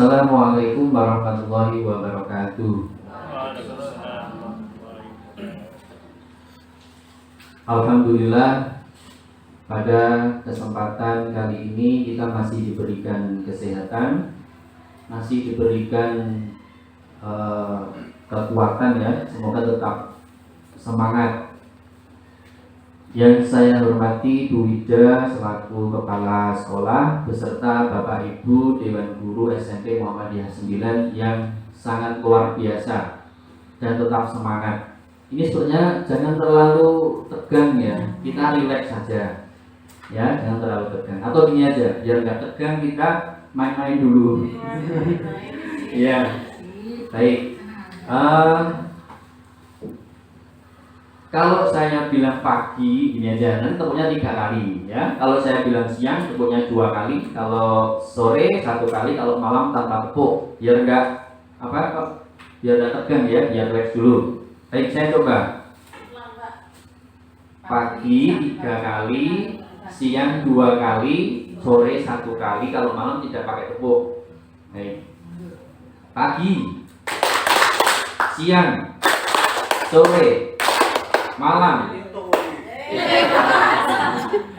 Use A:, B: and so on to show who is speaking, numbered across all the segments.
A: Assalamualaikum warahmatullahi wabarakatuh. Alhamdulillah, pada kesempatan kali ini kita masih diberikan kesehatan, masih diberikan kekuatan ya. Semoga tetap semangat. Yang saya hormati Bu Wida selaku Kepala Sekolah beserta Bapak Ibu Dewan Guru SMP Muhammadiyah 9 yang sangat luar biasa dan tetap semangat. Ini sebetulnya jangan terlalu tegang ya, kita rileks saja ya, jangan terlalu tegang. Atau gini aja, biar nggak tegang kita main-main dulu. Ya, baik. Kalau saya bilang pagi, gini aja, nanti tepuknya 3 kali ya. Kalau saya bilang siang, tepuknya 2 kali. Kalau sore 1 kali. Kalau malam tanpa tepuk, biar enggak biar enggak tegang ya, biar relax dulu. Baik, saya coba. Pagi 3 kali, siang 2 kali, sore 1 kali. Kalau malam tidak pakai tepuk. Baik. Pagi, siang, sore, malam.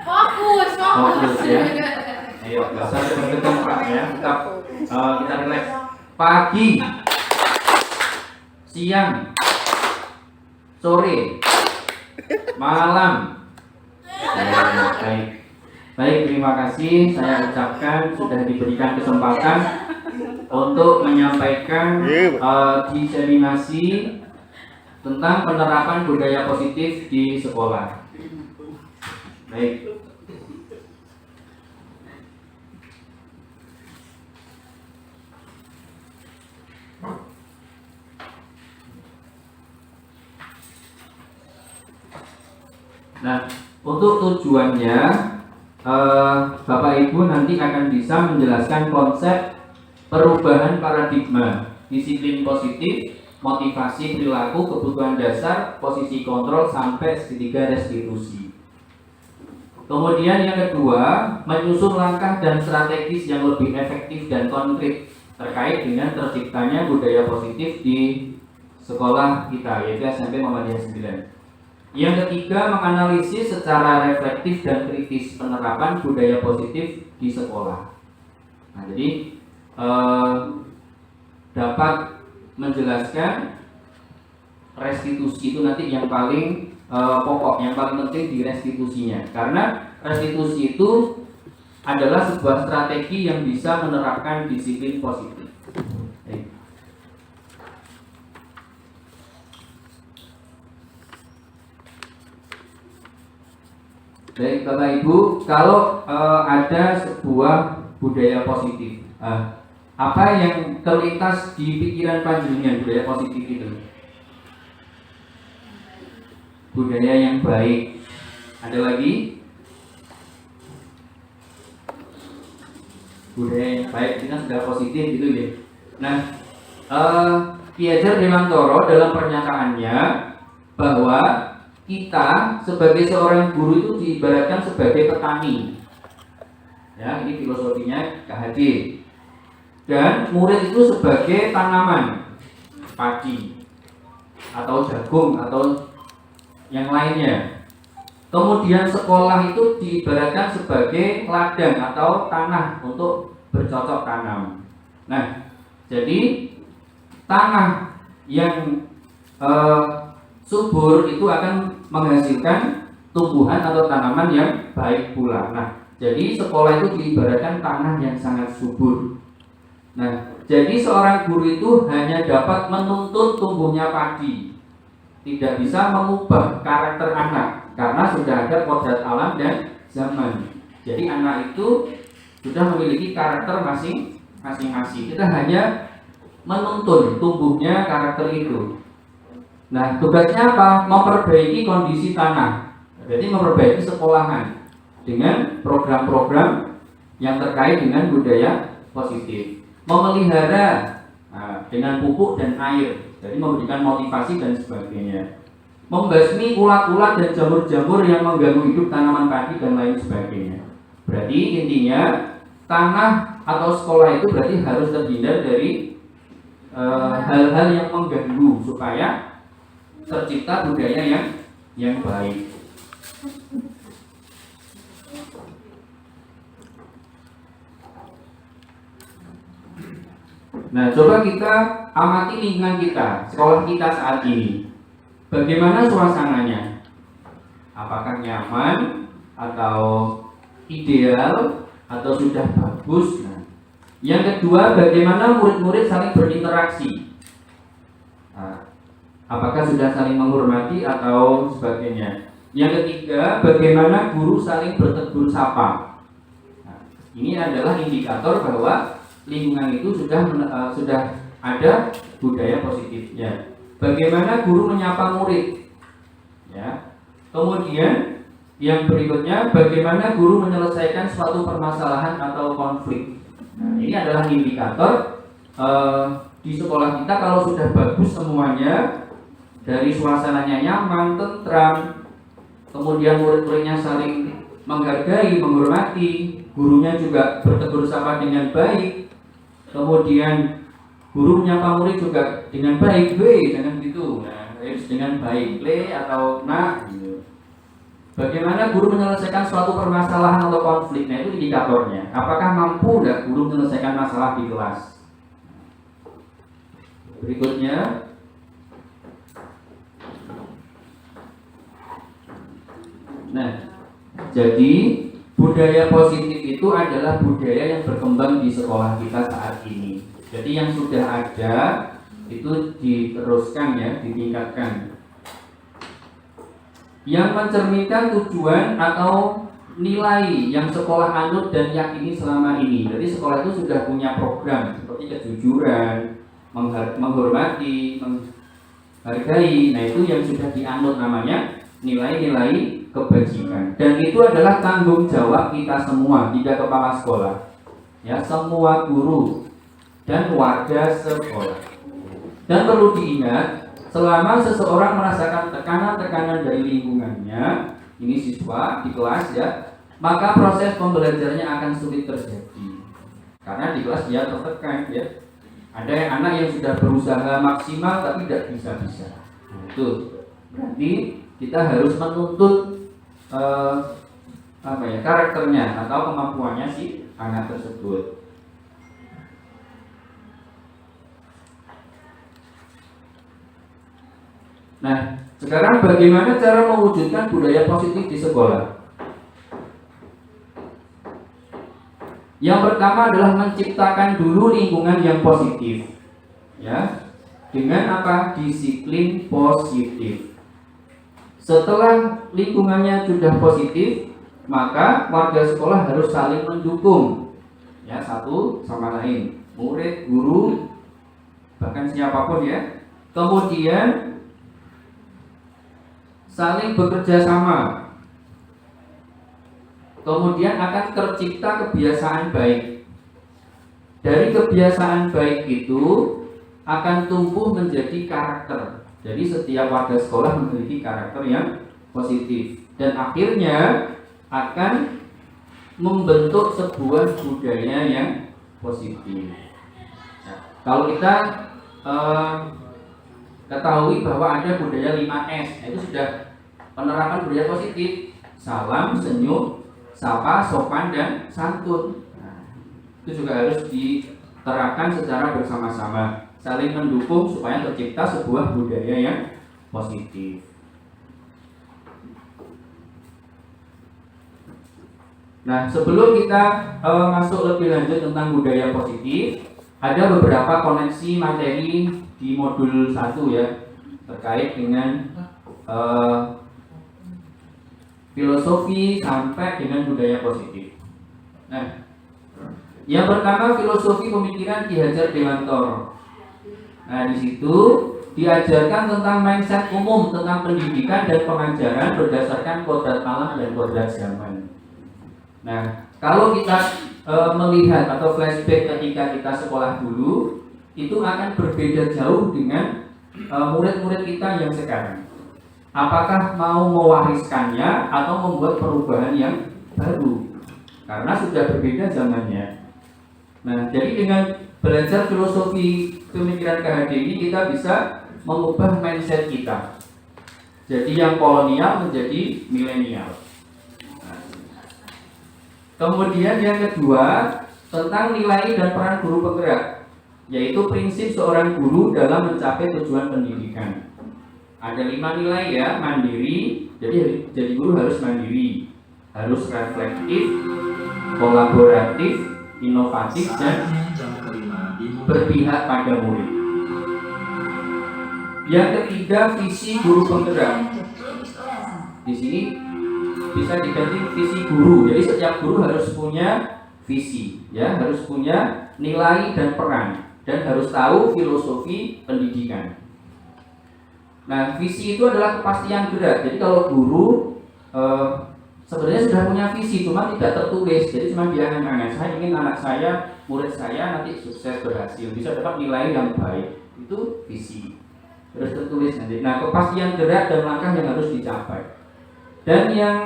A: Fokus ya. Ayo, nggak usah tegang Pak ya. Tetap kita relax. Pagi, siang, sore, malam. Baik, terima kasih. Saya ucapkan sudah diberikan kesempatan untuk menyampaikan diseminasi tentang penerapan budaya positif di sekolah. Baik. Nah, untuk tujuannya Bapak Ibu nanti akan bisa menjelaskan konsep perubahan paradigma, disiplin positif, motivasi perilaku, kebutuhan dasar, posisi kontrol, sampai segitiga restitusi. Kemudian yang kedua, menyusun langkah dan strategis yang lebih efektif dan konkret terkait dengan terciptanya budaya positif di sekolah kita, yaitu SMP Muhammadiyah 9. Yang ketiga, menganalisis secara reflektif dan kritis penerapan budaya positif di sekolah. Nah, jadi dapat menjelaskan restitusi itu nanti yang paling pokok, yang paling penting di restitusinya, karena restitusi itu adalah sebuah strategi yang bisa menerapkan disiplin positif. Baik Bapak Ibu, kalau ada sebuah budaya positif, apa yang terlintas di pikiran panjenengan budaya positif itu? Budaya yang baik. Ada lagi? Budaya yang baik, kita sudah positif gitu ya. Nah, Ki Hajar Dewantara dalam pernyataannya bahwa kita sebagai seorang guru itu diibaratkan sebagai petani. Ya, ini filosofinya Kak Hadi. Dan murid itu sebagai tanaman, padi atau jagung atau yang lainnya. Kemudian sekolah itu diibaratkan sebagai ladang atau tanah untuk bercocok tanam. Nah, jadi tanah yang subur itu akan menghasilkan tumbuhan atau tanaman yang baik pula. Nah, jadi sekolah itu diibaratkan tanah yang sangat subur. Nah, jadi seorang guru itu hanya dapat menuntut tumbuhnya padi, tidak bisa mengubah karakter anak karena sudah ada kodrat alam dan zaman. Jadi anak itu sudah memiliki karakter masing-masing. Kita hanya menuntun tumbuhnya karakter itu. Nah, tugasnya apa? Memperbaiki kondisi tanah. Berarti memperbaiki sekolahan dengan program-program yang terkait dengan budaya positif. Memelihara dengan pupuk dan air, jadi memberikan motivasi dan sebagainya. Membasmi ulat-ulat dan jamur-jamur yang mengganggu hidup tanaman padi dan lain sebagainya. Berarti intinya tanah atau sekolah itu berarti harus terhindar dari hal-hal yang mengganggu supaya tercipta budaya yang baik. Nah, coba kita amati lingkungan kita, sekolah kita saat ini. Bagaimana suasananya? Apakah nyaman atau ideal atau sudah bagus? Nah, yang kedua, bagaimana murid-murid saling berinteraksi? Nah, apakah sudah saling menghormati atau sebagainya? Yang ketiga, bagaimana guru saling bertegur sapa? Nah, ini adalah indikator bahwa lingkungan itu sudah ada budaya positifnya. Bagaimana guru menyapa murid? Ya. Kemudian yang berikutnya, bagaimana guru menyelesaikan suatu permasalahan atau konflik? Nah, ini adalah indikator di sekolah kita kalau sudah bagus semuanya, dari suasananya nyaman, tentram, kemudian murid-muridnya saling menghargai, menghormati, gurunya juga bertegur sapa dengan baik, kemudian guru menyapa murid juga dengan baik, jangan gitu, nah, harus dengan baik, atau nak, gitu. Bagaimana guru menyelesaikan suatu permasalahan atau konflik? Nah, itu indikatornya. Apakah mampu nggak guru menyelesaikan masalah di kelas? Berikutnya, nah, jadi budaya positif itu adalah budaya yang berkembang di sekolah kita saat ini. Jadi yang sudah ada itu diteruskan ya, ditingkatkan. Yang mencerminkan tujuan atau nilai yang sekolah anut dan yakini selama ini. Jadi sekolah itu sudah punya program seperti kejujuran, menghormati, menghargai. Nah, itu yang sudah dianut, namanya nilai-nilai kebajikan. Dan itu adalah tanggung jawab kita semua, tiga kepala sekolah, ya, semua guru dan warga sekolah. Dan perlu diingat, selama seseorang merasakan tekanan-tekanan dari lingkungannya, ini siswa di kelas ya, maka proses pembelajarannya akan sulit terjadi. Karena di kelas dia tertekan ya. Ada anak yang sudah berusaha maksimal tapi tidak bisa-bisa. Nah, itu berarti kita harus menuntut karakternya atau kemampuannya si anak tersebut. Nah, sekarang bagaimana cara mewujudkan budaya positif di sekolah? Yang pertama adalah menciptakan dulu lingkungan yang positif, ya, dengan apa? Disiplin positif. Setelah lingkungannya sudah positif, maka warga sekolah harus saling mendukung, ya, satu sama lain, murid, guru, bahkan siapapun ya. Kemudian saling bekerja sama. Kemudian akan tercipta kebiasaan baik. Dari kebiasaan baik itu akan tumbuh menjadi karakter. Jadi setiap warga sekolah memiliki karakter yang positif dan akhirnya akan membentuk sebuah budaya yang positif. Nah, kalau kita ketahui bahwa ada budaya 5S, itu sudah penerapan budaya positif. Salam, senyum, sapa, sopan, dan santun. Nah, itu juga harus diterapkan secara bersama-sama, saling mendukung supaya tercipta sebuah budaya yang positif. Nah, sebelum kita masuk lebih lanjut tentang budaya positif, ada beberapa koneksi materi di modul 1 ya, terkait dengan filosofi sampai dengan budaya positif. Nah, yang pertama filosofi pemikiran Ki Hajar Dewantara. Nah, di situ diajarkan tentang mindset umum tentang pendidikan dan pengajaran berdasarkan kodrat alam dan kodrat zaman. Nah, kalau kita melihat atau flashback ketika kita sekolah dulu, itu akan berbeda jauh dengan murid-murid kita yang sekarang. Apakah mau mewariskannya atau membuat perubahan yang baru? Karena sudah berbeda zamannya. Nah, jadi dengan belajar filosofi pemikiran KHD ini kita bisa mengubah mindset kita. Jadi yang kolonial menjadi milenial. Nah, kemudian yang kedua tentang nilai dan peran guru penggerak, yaitu prinsip seorang guru dalam mencapai tujuan pendidikan. Ada 5 nilai ya, mandiri. Jadi guru harus mandiri, harus reflektif, kolaboratif, inovatif, dan berpihak pada murid. Yang ketiga, visi guru penggerak. Di sini bisa diganti visi guru. Jadi setiap guru harus punya visi, ya, harus punya nilai dan peran, dan harus tahu filosofi pendidikan. Nah, visi itu adalah kepastian gerak. Jadi kalau guru sebenarnya sudah punya visi, cuma tidak tertulis. Jadi cuma dia angan-angan, saya ingin anak saya, murid saya nanti sukses, berhasil, bisa dapat nilai yang baik. Itu visi. Terus tertulis nanti. Nah, kepastian gerak dan langkah yang harus dicapai. Dan yang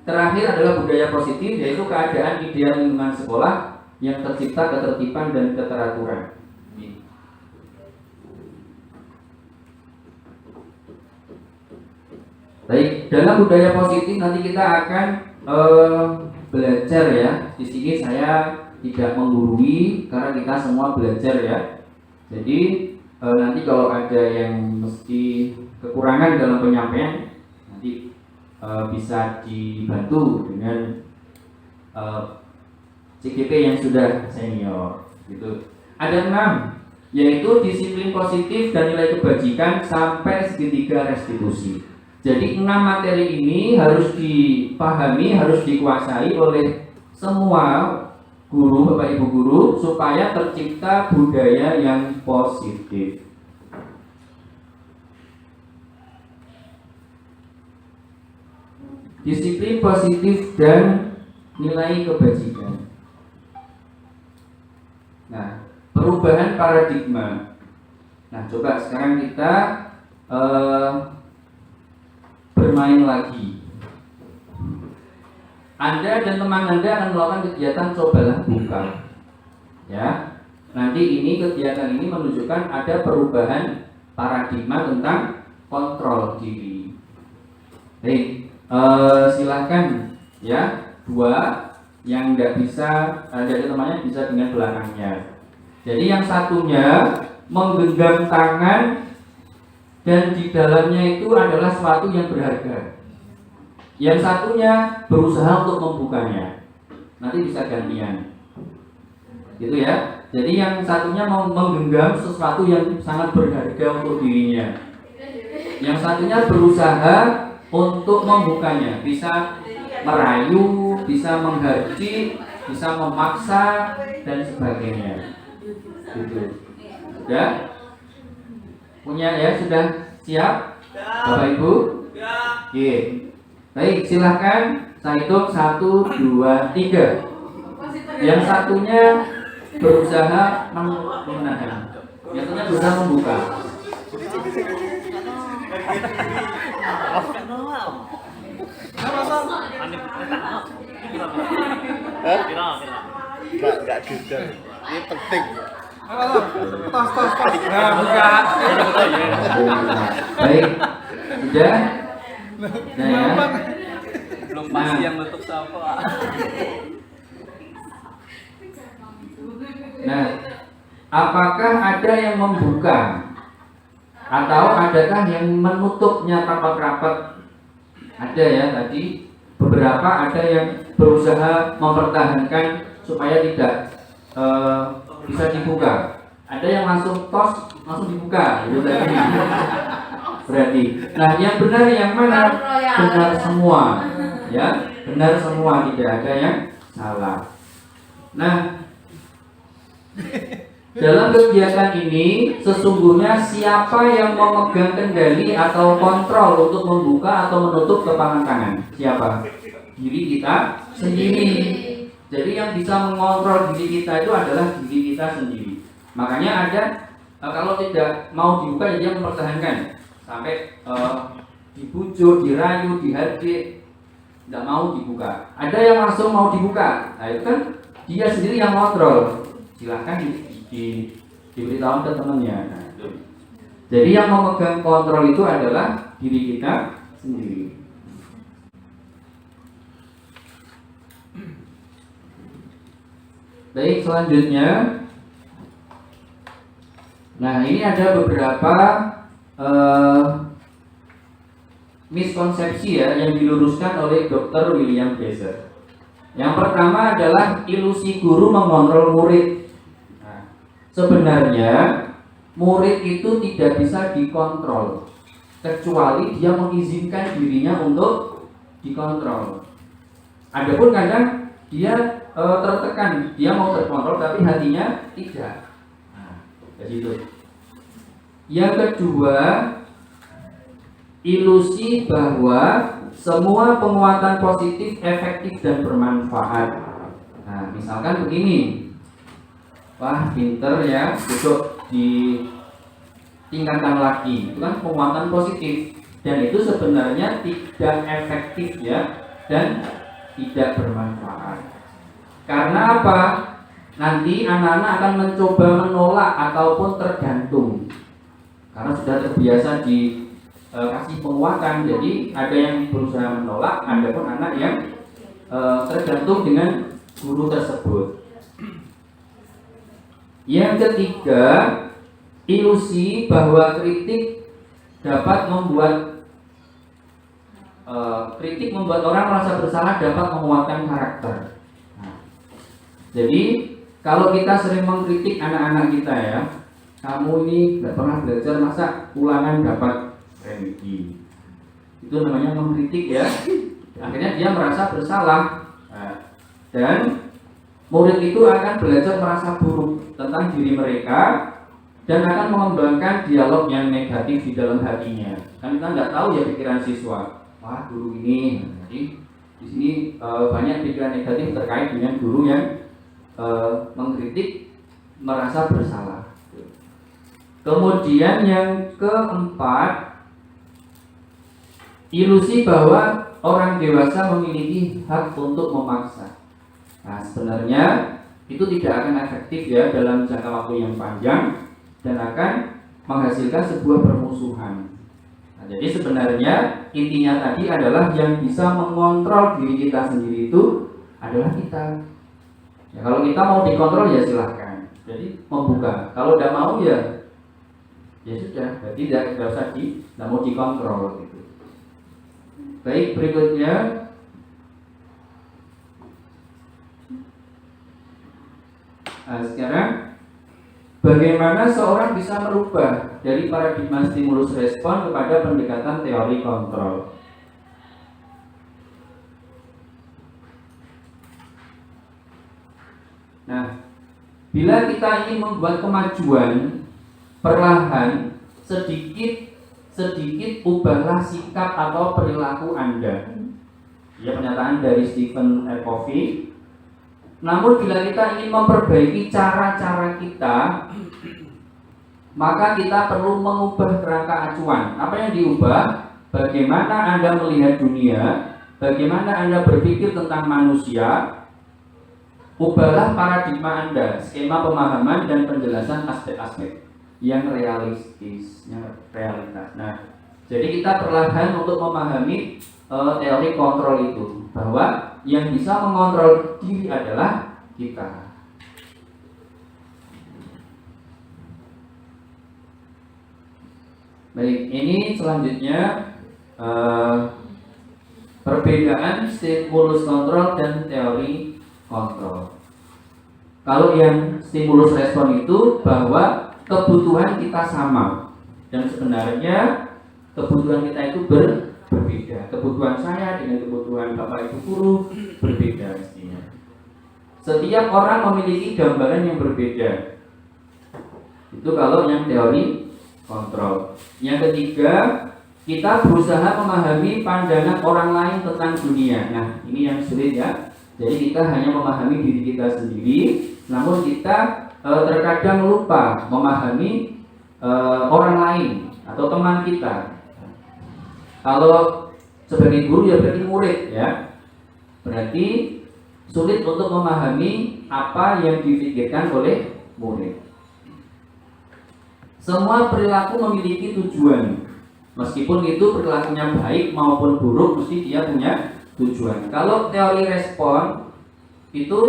A: terakhir adalah budaya positif, yaitu keadaan ideal lingkungan sekolah yang tercipta ketertiban dan keteraturan. Baik, dalam budaya positif nanti kita akan belajar ya. Di sini saya tidak menggurui karena kita semua belajar ya. Jadi nanti kalau ada yang mesti kekurangan dalam penyampaian, nanti bisa dibantu dengan CGP yang sudah senior gitu. Ada 6, yaitu disiplin positif dan nilai kebajikan sampai segitiga restitusi. Jadi 6 materi ini harus dipahami, harus dikuasai oleh semua guru, Bapak Ibu guru, supaya tercipta budaya yang positif. Disiplin positif dan nilai kebajikan. Nah, perubahan paradigma. Nah, coba sekarang kita bermain lagi. Anda dan teman Anda akan melakukan kegiatan cobalah buka. Ya. Nanti ini kegiatan ini menunjukkan ada perubahan paradigma tentang kontrol diri. Baik, silakan ya, 2 yang tidak bisa jadi temannya bisa dengan belakangnya. Jadi yang satunya menggenggam tangan dan di dalamnya itu adalah sesuatu yang berharga. Yang satunya berusaha untuk membukanya. Nanti bisa gantian. Gitu ya. Jadi yang satunya mau menggenggam sesuatu yang sangat berharga untuk dirinya. Yang satunya berusaha untuk membukanya. Bisa merayu, bisa menghardik, bisa memaksa dan sebagainya. Gitu. Sudah? Punya ya, sudah siap? Bapak Ibu? Oke. Baik, silahkan saya hitung 1, 2, 3. Yang satunya berusaha menahan, yang satunya berusaha membuka.
B: Enggak juga. Ini penting.
C: Tos. Nah, buka.
A: Baik, sudah. Nah, ya.
D: Belum pasti yang nutup siapa.
A: Nah, apakah ada yang membuka atau adakah yang menutupnya rapat-rapat? Ada ya tadi beberapa, ada yang berusaha mempertahankan supaya tidak bisa dibuka. Ada yang langsung tos, langsung dibuka. Gitu tadi. Berarti, nah yang benar yang mana? Benar semua, ya, benar semua, tidak ada yang salah. Nah, dalam kegiatan ini sesungguhnya siapa yang memegang kendali atau kontrol untuk membuka atau menutup kepanan tangan? Siapa? Diri kita sendiri. Jadi yang bisa mengontrol diri kita itu adalah diri kita sendiri. Makanya ada kalau tidak mau dibuka ya dia mempertahankan sampai dibujuk, dirayu, dihardik, tidak mau dibuka. Ada yang langsung mau dibuka. Nah itu kan dia sendiri yang kontrol. silahkan diberitahu ke temannya. Nah, itu. Jadi yang memegang kontrol itu adalah diri kita sendiri. Baik, selanjutnya, nah ini ada beberapa miskonsepsi ya yang diluruskan oleh Dr. William Glasser. Yang pertama adalah ilusi guru mengontrol murid. Nah, sebenarnya murid itu tidak bisa dikontrol kecuali dia mengizinkan dirinya untuk dikontrol. Adapun kadang dia tertekan, dia mau terkontrol tapi hatinya tidak. Nah, begitu. Yang kedua, ilusi bahwa semua penguatan positif efektif dan bermanfaat. Nah, misalkan begini, wah pinter ya, duduk ditingkatkan lagi, itu kan penguatan positif, dan itu sebenarnya tidak efektif ya, dan tidak bermanfaat. Karena apa? Nanti anak-anak akan mencoba menolak ataupun tergantung, karena sudah terbiasa kasih penguatan. Jadi ada yang berusaha menolak, ada pun anak yang tergantung dengan guru tersebut. Yang ketiga, ilusi bahwa kritik dapat membuat orang merasa bersalah, dapat menguatkan karakter. Nah, jadi kalau kita sering mengkritik anak-anak kita ya, kamu ini nggak pernah belajar, masa ulangan dapat remedi, itu namanya mengkritik ya. Akhirnya dia merasa bersalah, dan murid itu akan belajar merasa buruk tentang diri mereka dan akan mengembangkan dialog yang negatif di dalam hatinya. Kan kita nggak tahu ya pikiran siswa, wah guru ini. Jadi di sini banyak pikiran negatif terkait dengan guru yang mengkritik merasa bersalah. Kemudian yang keempat, ilusi bahwa orang dewasa memiliki hak untuk memaksa. Nah, sebenarnya itu tidak akan efektif ya dalam jangka waktu yang panjang dan akan menghasilkan sebuah permusuhan. Nah, jadi sebenarnya intinya tadi adalah yang bisa mengontrol diri kita sendiri itu adalah kita. Ya, kalau kita mau dikontrol ya silahkan. Jadi membuka. Kalau tidak mau ya sudah. Berarti tidak usah tidak mau dikontrol gitu. Baik, berikutnya sekarang bagaimana seorang bisa merubah dari paradigma stimulus respon kepada pendekatan teori kontrol. Nah, bila kita ingin membuat kemajuan, perlahan sedikit ubahlah sikap atau perilaku Anda. Ya, pernyataan dari Stephen R. Covey. Namun bila kita ingin memperbaiki cara-cara kita, maka kita perlu mengubah kerangka acuan. Apa yang diubah? Bagaimana Anda melihat dunia, bagaimana Anda berpikir tentang manusia. Ubahlah paradigma Anda, skema pemahaman dan penjelasan aspek-aspek yang realistis, yang realitas. Nah, jadi kita perlahan untuk memahami teori kontrol itu, bahwa yang bisa mengontrol diri adalah kita. Baik, ini selanjutnya perbedaan stimulus kontrol dan teori kontrol. Kalau yang stimulus respon itu bahwa kebutuhan kita sama, dan sebenarnya kebutuhan kita itu berbeda. Kebutuhan saya dengan kebutuhan Bapak Ibu guru berbeda mestinya. Setiap orang memiliki gambaran yang berbeda. Itu kalau yang teori kontrol. Yang ketiga, kita berusaha memahami pandangan orang lain tentang dunia. Nah, ini yang sulit ya. Jadi kita hanya memahami diri kita sendiri, namun kita terkadang lupa memahami orang lain atau teman kita. Kalau sebagai guru ya berarti murid ya, berarti sulit untuk memahami apa yang dipikirkan oleh murid. Semua perilaku memiliki tujuan. Meskipun itu perilakunya baik maupun buruk, mesti dia punya tujuan. Kalau teori respon itu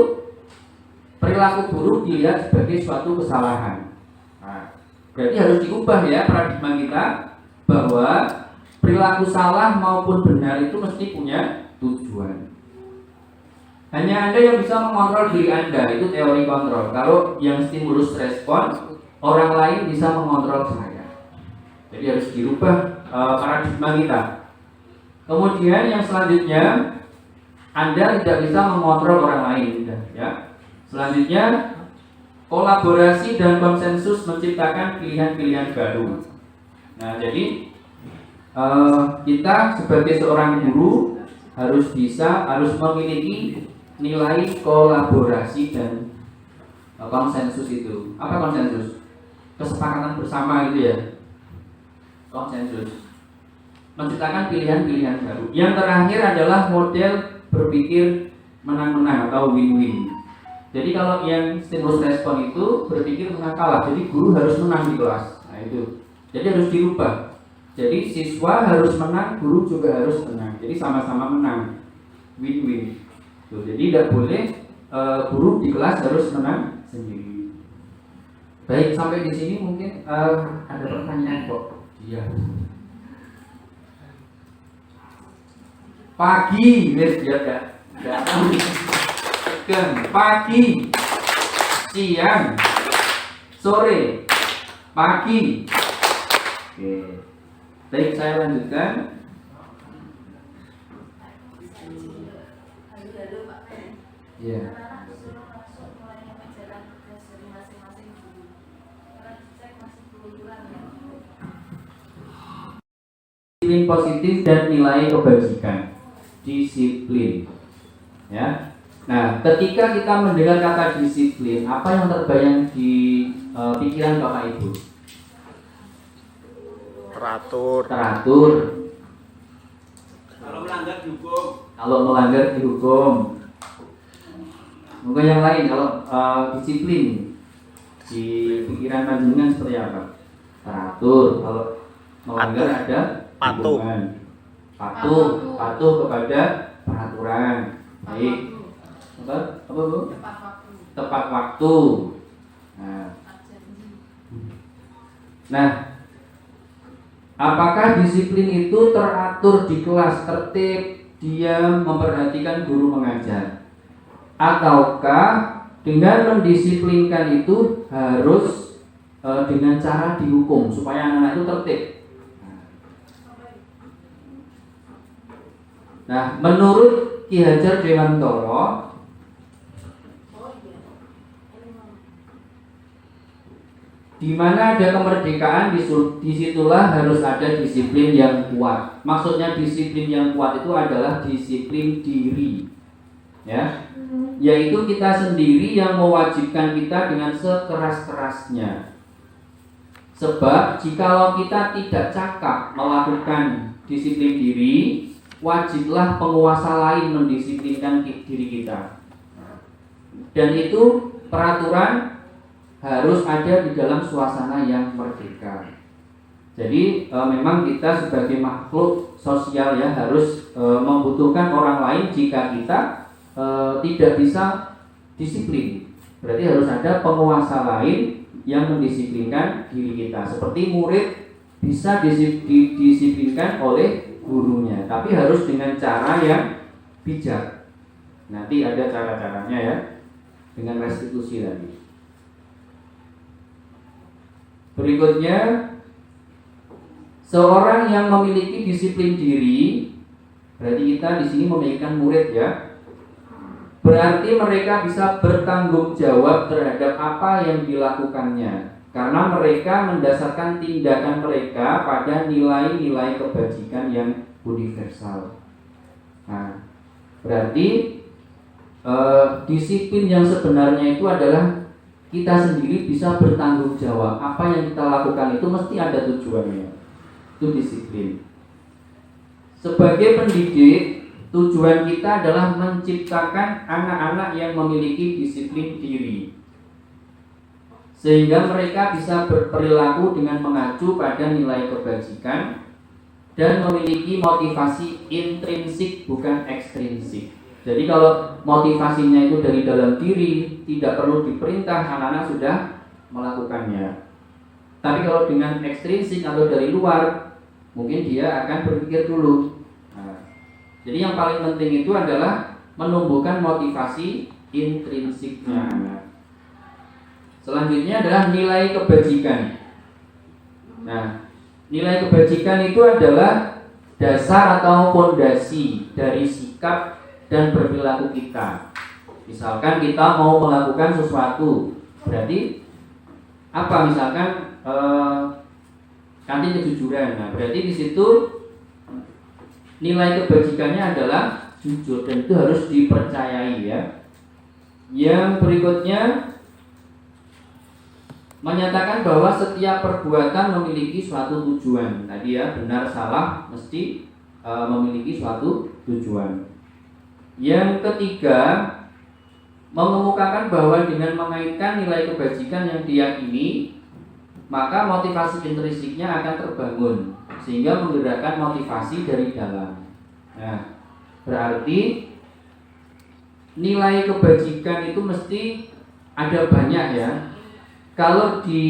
A: perilaku buruk dilihat sebagai suatu kesalahan. Nah, berarti harus diubah ya paradigma kita bahwa perilaku salah maupun benar itu mesti punya tujuan. Hanya Anda yang bisa mengontrol diri Anda, itu teori kontrol. Kalau yang stimulus respon, orang lain bisa mengontrol saya. Jadi harus dirubah paradigma kita. Kemudian yang selanjutnya, Anda tidak bisa mengontrol orang lain, ya. Selanjutnya, kolaborasi dan konsensus menciptakan pilihan-pilihan baru. Nah, jadi kita sebagai seorang guru harus memiliki nilai kolaborasi dan konsensus itu. Apa konsensus? Kesepakatan bersama gitu ya. Konsensus. Menciptakan pilihan-pilihan baru. Yang terakhir adalah model berpikir menang-menang atau win-win. Jadi kalau yang stimulus respon itu berpikir menang kalah. Jadi guru harus menang di kelas. Nah itu. Jadi harus dirubah. Jadi siswa harus menang, guru juga harus menang. Jadi sama-sama menang. Win-win. Tuh, jadi tidak boleh guru di kelas harus menang sendiri. Baik, sampai di sini mungkin ada pertanyaan kok. Iya. Pagi, wes ya pagi, siang, sore, pagi. Oke. Baik, saya lanjutkan. Ya. Disiplin positif dan nilai kebajikan. Disiplin. Ya. Nah, ketika kita mendengar kata disiplin, apa yang terbayang di pikiran Bapak Ibu? Teratur. Kalau melanggar dihukum. Mungkin yang lain kalau disiplin di pikiran panjenengan seperti apa? Teratur. Kalau melanggar ada hukuman. Patuh kepada peraturan. Baik. Apa Bu? Tepat waktu. Nah, apakah disiplin itu teratur di kelas, tertib, diam, memperhatikan guru mengajar? Ataukah dengan mendisiplinkan itu harus dengan cara dihukum supaya anak-anak itu tertib? Nah, menurut Ki Hajar Dewantara, di mana ada kemerdekaan, disitulah harus ada disiplin yang kuat. Maksudnya disiplin yang kuat itu adalah disiplin diri, ya, yaitu kita sendiri yang mewajibkan kita dengan sekeras-kerasnya. Sebab jikalau kita tidak cakap melakukan disiplin diri, wajiblah penguasa lain mendisiplinkan diri kita. Dan itu peraturan harus ada di dalam suasana yang merdeka. Jadi memang kita sebagai makhluk sosial ya harus membutuhkan orang lain jika kita tidak bisa disiplin. Berarti harus ada penguasa lain yang mendisiplinkan diri kita. Seperti murid bisa didisiplinkan oleh gurunya, tapi harus dengan cara yang bijak. Nanti ada cara-caranya ya, dengan restitusi tadi. Berikutnya, seorang yang memiliki disiplin diri, berarti kita di sini memiliki murid ya. Berarti mereka bisa bertanggung jawab terhadap apa yang dilakukannya, karena mereka mendasarkan tindakan mereka pada nilai-nilai kebajikan yang universal. Nah, berarti disiplin yang sebenarnya itu adalah kita sendiri bisa bertanggung jawab. Apa yang kita lakukan itu mesti ada tujuannya. Itu disiplin. Sebagai pendidik, tujuan kita adalah menciptakan anak-anak yang memiliki disiplin diri. sehingga mereka bisa berperilaku dengan mengacu pada nilai kebajikan dan memiliki motivasi intrinsik bukan ekstrinsik. Jadi kalau motivasinya itu dari dalam diri, tidak perlu diperintah, anak-anak sudah melakukannya. Tapi kalau dengan ekstrinsik atau dari luar, mungkin dia akan berpikir dulu. Nah, jadi yang paling penting itu adalah menumbuhkan motivasi intrinsiknya anak. Selanjutnya adalah nilai kebajikan. Nah, nilai kebajikan itu adalah dasar atau fondasi dari sikap dan perilaku kita. Misalkan kita mau melakukan sesuatu, berarti apa? Misalkan kantin kejujuran. Nah, berarti di situ nilai kebajikannya adalah jujur dan itu harus dipercayai ya. Yang berikutnya menyatakan bahwa setiap perbuatan memiliki suatu tujuan. Tadi ya, benar salah mesti memiliki suatu tujuan. Yang ketiga, mengemukakan bahwa dengan mengaitkan nilai kebajikan yang diyakini, maka motivasi intrinsiknya akan terbangun sehingga menggerakkan motivasi dari dalam. Nah, berarti nilai kebajikan itu mesti ada banyak ya. Kalau di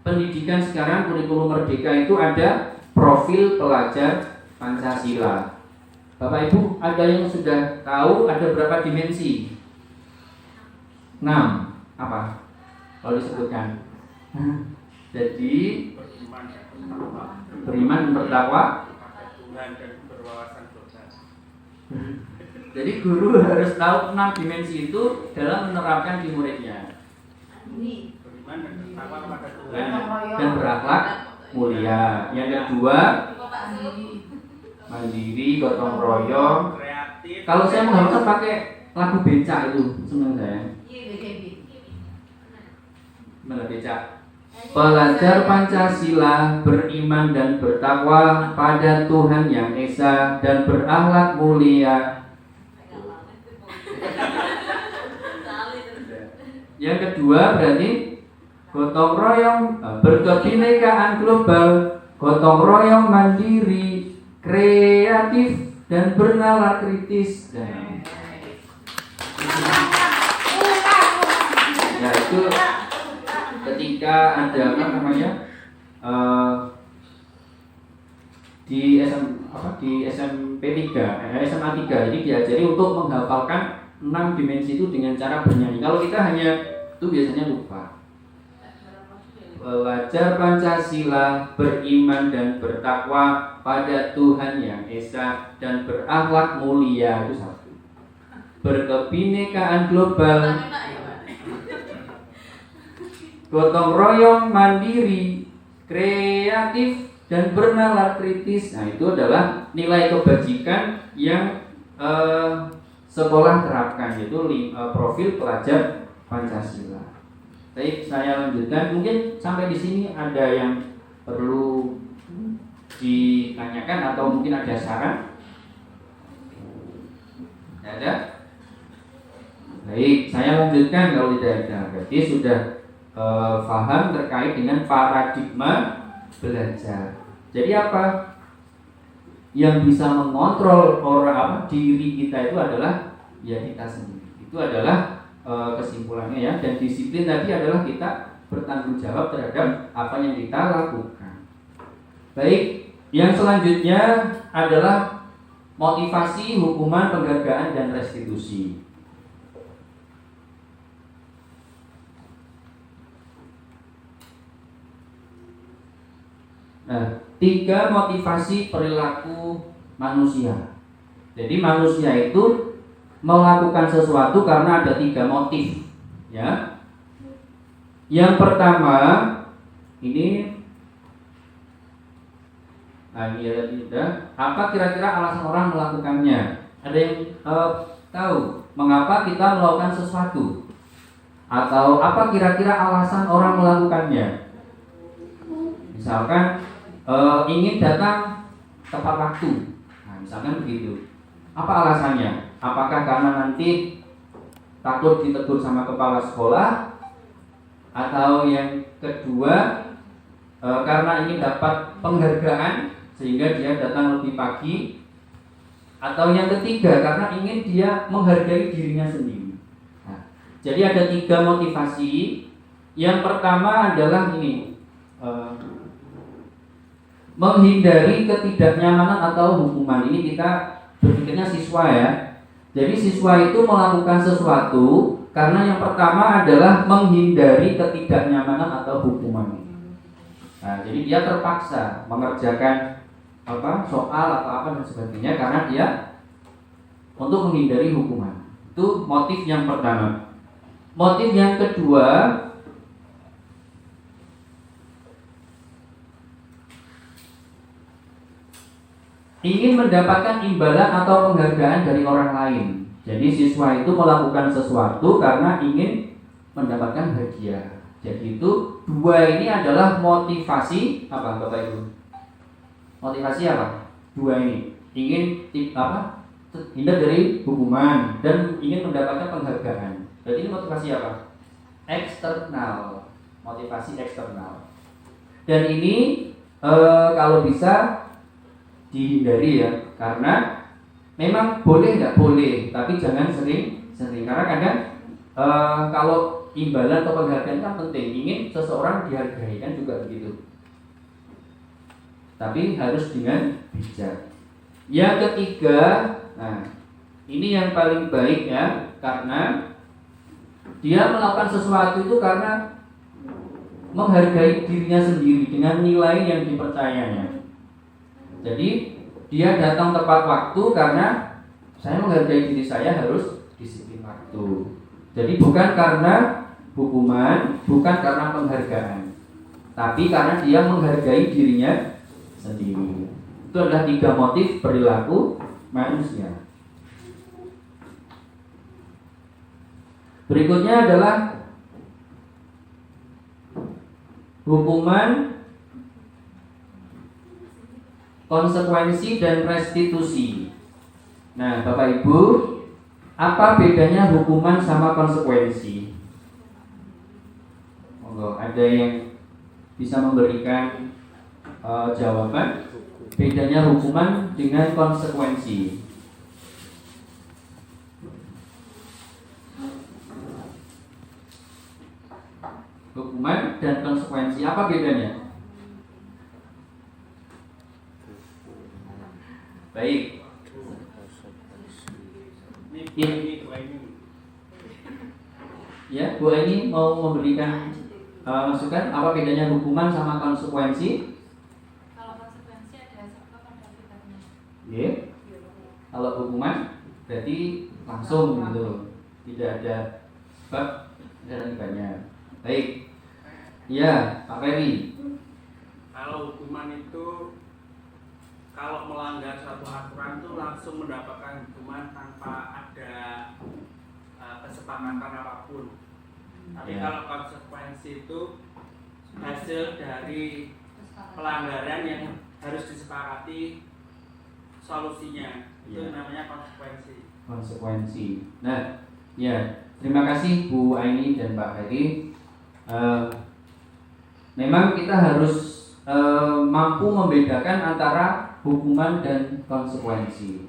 A: pendidikan sekarang kurikulum merdeka itu ada profil pelajar Pancasila. Bapak Ibu ada yang sudah tahu ada berapa dimensi? 6. Apa? Kalau disebutkan. Jadi beriman dan bertakwa. Jadi guru harus tahu 6 dimensi itu dalam menerapkan di muridnya. Dan berakhlak mulia. Yang kedua, mandiri, gotong royong. Kalau saya mengharapkan pakai lagu becak itu senang saya. Mana becak? Pelajar Pancasila beriman dan bertakwa pada Tuhan Yang Esa dan berakhlak mulia. Yang kedua berarti gotong royong, berkebinekaan global, gotong royong mandiri, kreatif dan bernalar kritis. Ya itu ketika ada apa namanya di SMP 3, SMA 3 ini diajari untuk menghafalkan 6 dimensi itu dengan cara bernyanyi. Kalau kita hanya itu biasanya lupa. Pelajar Pancasila beriman dan bertakwa pada Tuhan Yang Esa dan berakhlak mulia, itu satu. Berkebinekaan global, gotong royong mandiri, kreatif dan bernalar kritis. Nah, itu adalah nilai kebajikan yang sekolah terapkan, yaitu profil pelajar Pancasila. Baik, saya lanjutkan. Mungkin sampai di sini ada yang perlu ditanyakan atau mungkin ada saran? Tidak ada? Baik, saya lanjutkan kalau tidak ada. Berarti sudah paham terkait dengan paradigma belajar. Jadi apa? Yang bisa mengontrol diri kita itu adalah ya kita sendiri. Itu adalah kesimpulannya ya. Dan disiplin tadi adalah kita bertanggung jawab terhadap apa yang kita lakukan. Baik, yang selanjutnya adalah motivasi, hukuman, penghargaan, dan restitusi. Nah, 3 motivasi perilaku manusia. Jadi manusia itu melakukan sesuatu karena ada 3 motif, ya. Yang pertama ini, apa kira-kira alasan orang melakukannya? Ada yang tahu mengapa kita melakukan sesuatu? Atau apa kira-kira alasan orang melakukannya? Misalkan ingin datang tepat waktu, nah, misalkan begitu. Apa alasannya? Apakah karena nanti takut ditegur sama kepala sekolah, Atau yang kedua, karena ingin dapat penghargaan sehingga dia datang lebih pagi. Atau yang ketiga, karena ingin dia menghargai dirinya sendiri. Nah, jadi ada 3 motivasi. Yang pertama adalah ini, menghindari ketidaknyamanan atau hukuman. Ini kita berpikirnya siswa ya. Jadi siswa itu melakukan sesuatu karena yang pertama adalah menghindari ketidaknyamanan atau hukuman. Nah, jadi dia terpaksa mengerjakan soal atau apa dan sebagainya karena dia untuk menghindari hukuman. Itu motif yang pertama. Motif yang kedua, ingin mendapatkan imbalan atau penghargaan dari orang lain. Jadi siswa itu melakukan sesuatu karena ingin mendapatkan hadiah. Jadi itu 2 ini adalah motivasi apa Bapak Ibu? Motivasi apa? 2 ini ingin hindar dari hukuman dan ingin mendapatkan penghargaan. Jadi ini motivasi apa? Eksternal. Motivasi eksternal. Dan ini kalau bisa dihindari ya, karena memang boleh nggak boleh, tapi jangan sering-sering. Karena kadang kalau imbalan atau penghargaan kan penting, ingin seseorang dihargai kan juga begitu. Tapi harus dengan bijak. Yang ketiga, nah ini yang paling baik ya, karena dia melakukan sesuatu itu karena menghargai dirinya sendiri dengan nilai yang dipercayanya. Jadi dia datang tepat waktu karena saya menghargai diri saya harus disiplin waktu. Jadi bukan karena hukuman, bukan karena penghargaan, tapi karena dia menghargai dirinya sendiri. Itu adalah 3 motif perilaku manusia. Berikutnya adalah hukuman, konsekuensi dan restitusi. Nah, Bapak Ibu, apa bedanya hukuman sama konsekuensi? Monggo, ada yang bisa memberikan jawaban bedanya hukuman dengan konsekuensi? Hukuman dan konsekuensi, apa bedanya? Baik. Ya, Bu Aini mau memberikan masukan apa bedanya hukuman sama konsekuensi?
E: Kalau konsekuensi ada sebab ada akibatnya.
A: Ya. Kalau hukuman berarti langsung gitu, tidak ada sebab dan akibatnya. Baik. Ya, Pak Ferry.
F: Kalau hukuman itu, kalau melanggar suatu aturan itu langsung mendapatkan hukuman tanpa ada kesepakatan apapun. Tapi kalau konsekuensi itu hasil dari pelanggaran yang harus disepakati solusinya. Itu namanya konsekuensi.
A: Konsekuensi. Nah, ya, terima kasih Bu Aini dan Pak Ferry. Memang kita harus mampu membedakan antara hukuman dan konsekuensi.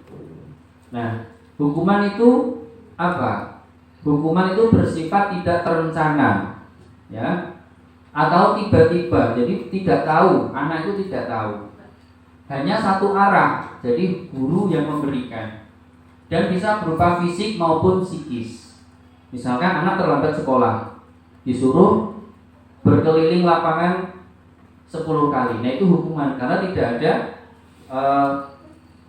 A: Nah, hukuman itu apa? Hukuman itu bersifat tidak terencana, ya, atau tiba-tiba. Jadi tidak tahu, anak itu tidak tahu. Hanya satu arah. Jadi guru yang memberikan. Dan bisa berupa fisik maupun psikis. Misalkan anak terlambat sekolah, disuruh berkeliling lapangan 10 kali. Nah, itu hukuman karena tidak ada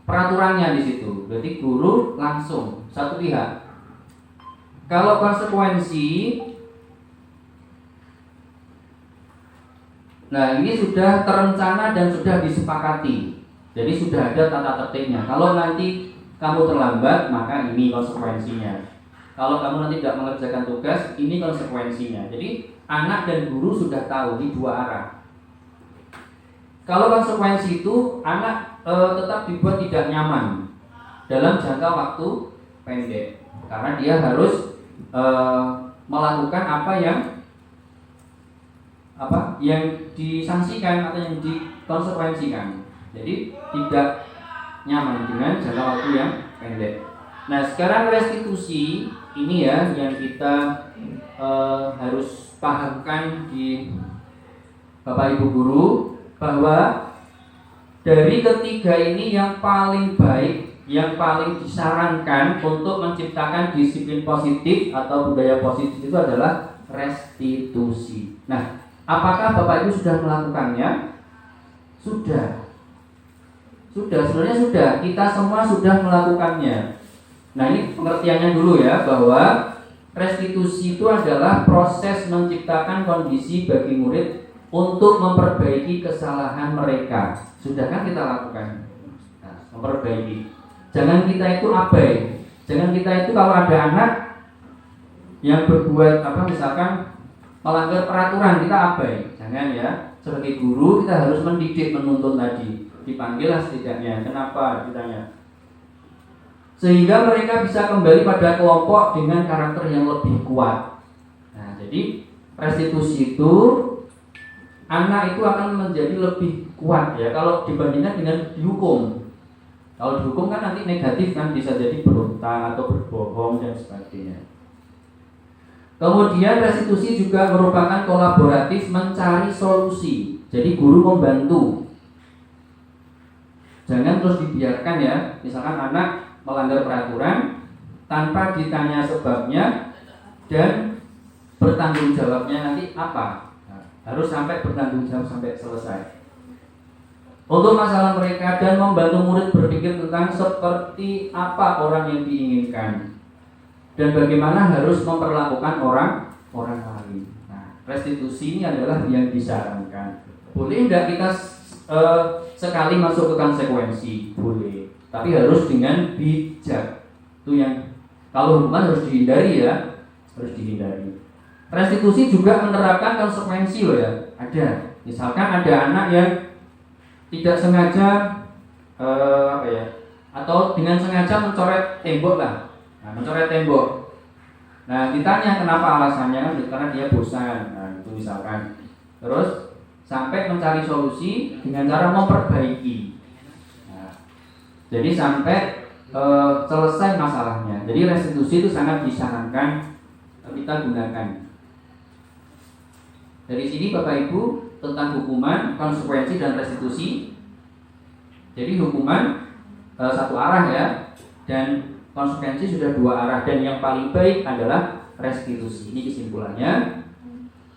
A: peraturannya di situ. Berarti guru langsung satu pihak. Kalau konsekuensi, nah ini sudah terencana dan sudah disepakati. Jadi sudah ada tata tertibnya. Kalau nanti kamu terlambat, maka ini konsekuensinya. Kalau kamu nanti tidak mengerjakan tugas, ini konsekuensinya. Jadi anak dan guru sudah tahu di 2 arah. Kalau konsekuensi itu anak tetap dibuat tidak nyaman dalam jangka waktu pendek, karena dia harus melakukan apa yang yang disanksikan atau yang dikonsekuensikan. Jadi tidak nyaman dengan jangka waktu yang pendek. Nah, sekarang restitusi ini ya yang kita harus pahamkan di Bapak Ibu guru, bahwa dari ketiga ini yang paling baik, yang paling disarankan untuk menciptakan disiplin positif atau budaya positif itu adalah restitusi. Nah, apakah Bapak Ibu sudah melakukannya? Sudah, sebenarnya sudah. Kita semua sudah melakukannya. Nah, ini pengertiannya dulu ya, bahwa restitusi itu adalah proses menciptakan kondisi bagi murid untuk memperbaiki kesalahan mereka. Sudah kan kita lakukan. Nah, memperbaiki. Jangan kita itu abai. Jangan kita itu kalau ada anak yang berbuat misalkan melanggar peraturan, kita abai. Jangan ya. Sebagai guru kita harus mendidik, menuntun tadi. Dipanggil lah setidaknya. Kenapa ditanya? Sehingga mereka bisa kembali pada kelompok dengan karakter yang lebih kuat. Nah, jadi restitusi itu anak itu akan menjadi lebih kuat ya kalau dibandingkan dengan dihukum. Kalau dihukum kan nanti negatif kan, bisa jadi berontak atau berbohong dan sebagainya. Kemudian restitusi juga merupakan kolaboratif mencari solusi. Jadi guru membantu. Jangan terus dibiarkan ya. Misalkan anak melanggar peraturan tanpa ditanya sebabnya dan bertanggung jawabnya nanti apa. Nah, harus sampai bertanggung jawab sampai selesai untuk masalah mereka dan membantu murid berpikir tentang seperti apa orang yang diinginkan dan bagaimana harus memperlakukan orang lain. Nah, restitusi ini adalah yang disarankan. Boleh tidak kita sekali masuk ke konsekuensi? Boleh. Tapi harus dengan bijak. Itu yang kalau hukuman harus dihindari ya, harus dihindari. Restitusi juga menerapkan konsekuensi loh ya. Ada. Misalkan ada anak yang tidak sengaja atau dengan sengaja mencoret tembok lah. Nah, mencoret tembok. Nah, ditanya kenapa alasannya kan karena dia bosan. Nah, itu misalkan. Terus sampai mencari solusi dengan cara memperbaiki. Jadi sampai selesai masalahnya. Jadi restitusi itu sangat disarankan kita gunakan. Dari sini Bapak Ibu tentang hukuman, konsekuensi dan restitusi. Jadi hukuman satu arah ya, dan konsekuensi sudah dua arah. Dan yang paling baik adalah restitusi. Ini kesimpulannya.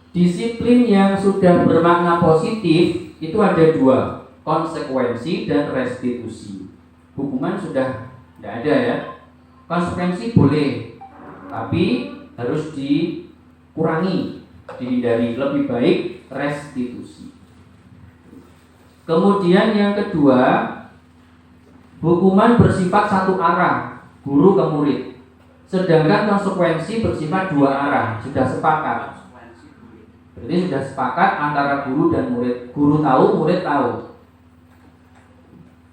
A: Disiplin yang sudah bermakna positif itu ada dua, konsekuensi dan restitusi. Hukuman sudah tidak ada ya. Konsekuensi boleh, tapi harus dikurangi, dihindari. Lebih baik restitusi. Kemudian yang kedua, hukuman bersifat satu arah, guru ke murid. Sedangkan konsekuensi bersifat dua arah, sudah sepakat. Jadi sudah sepakat antara guru dan murid. Guru tahu, murid tahu.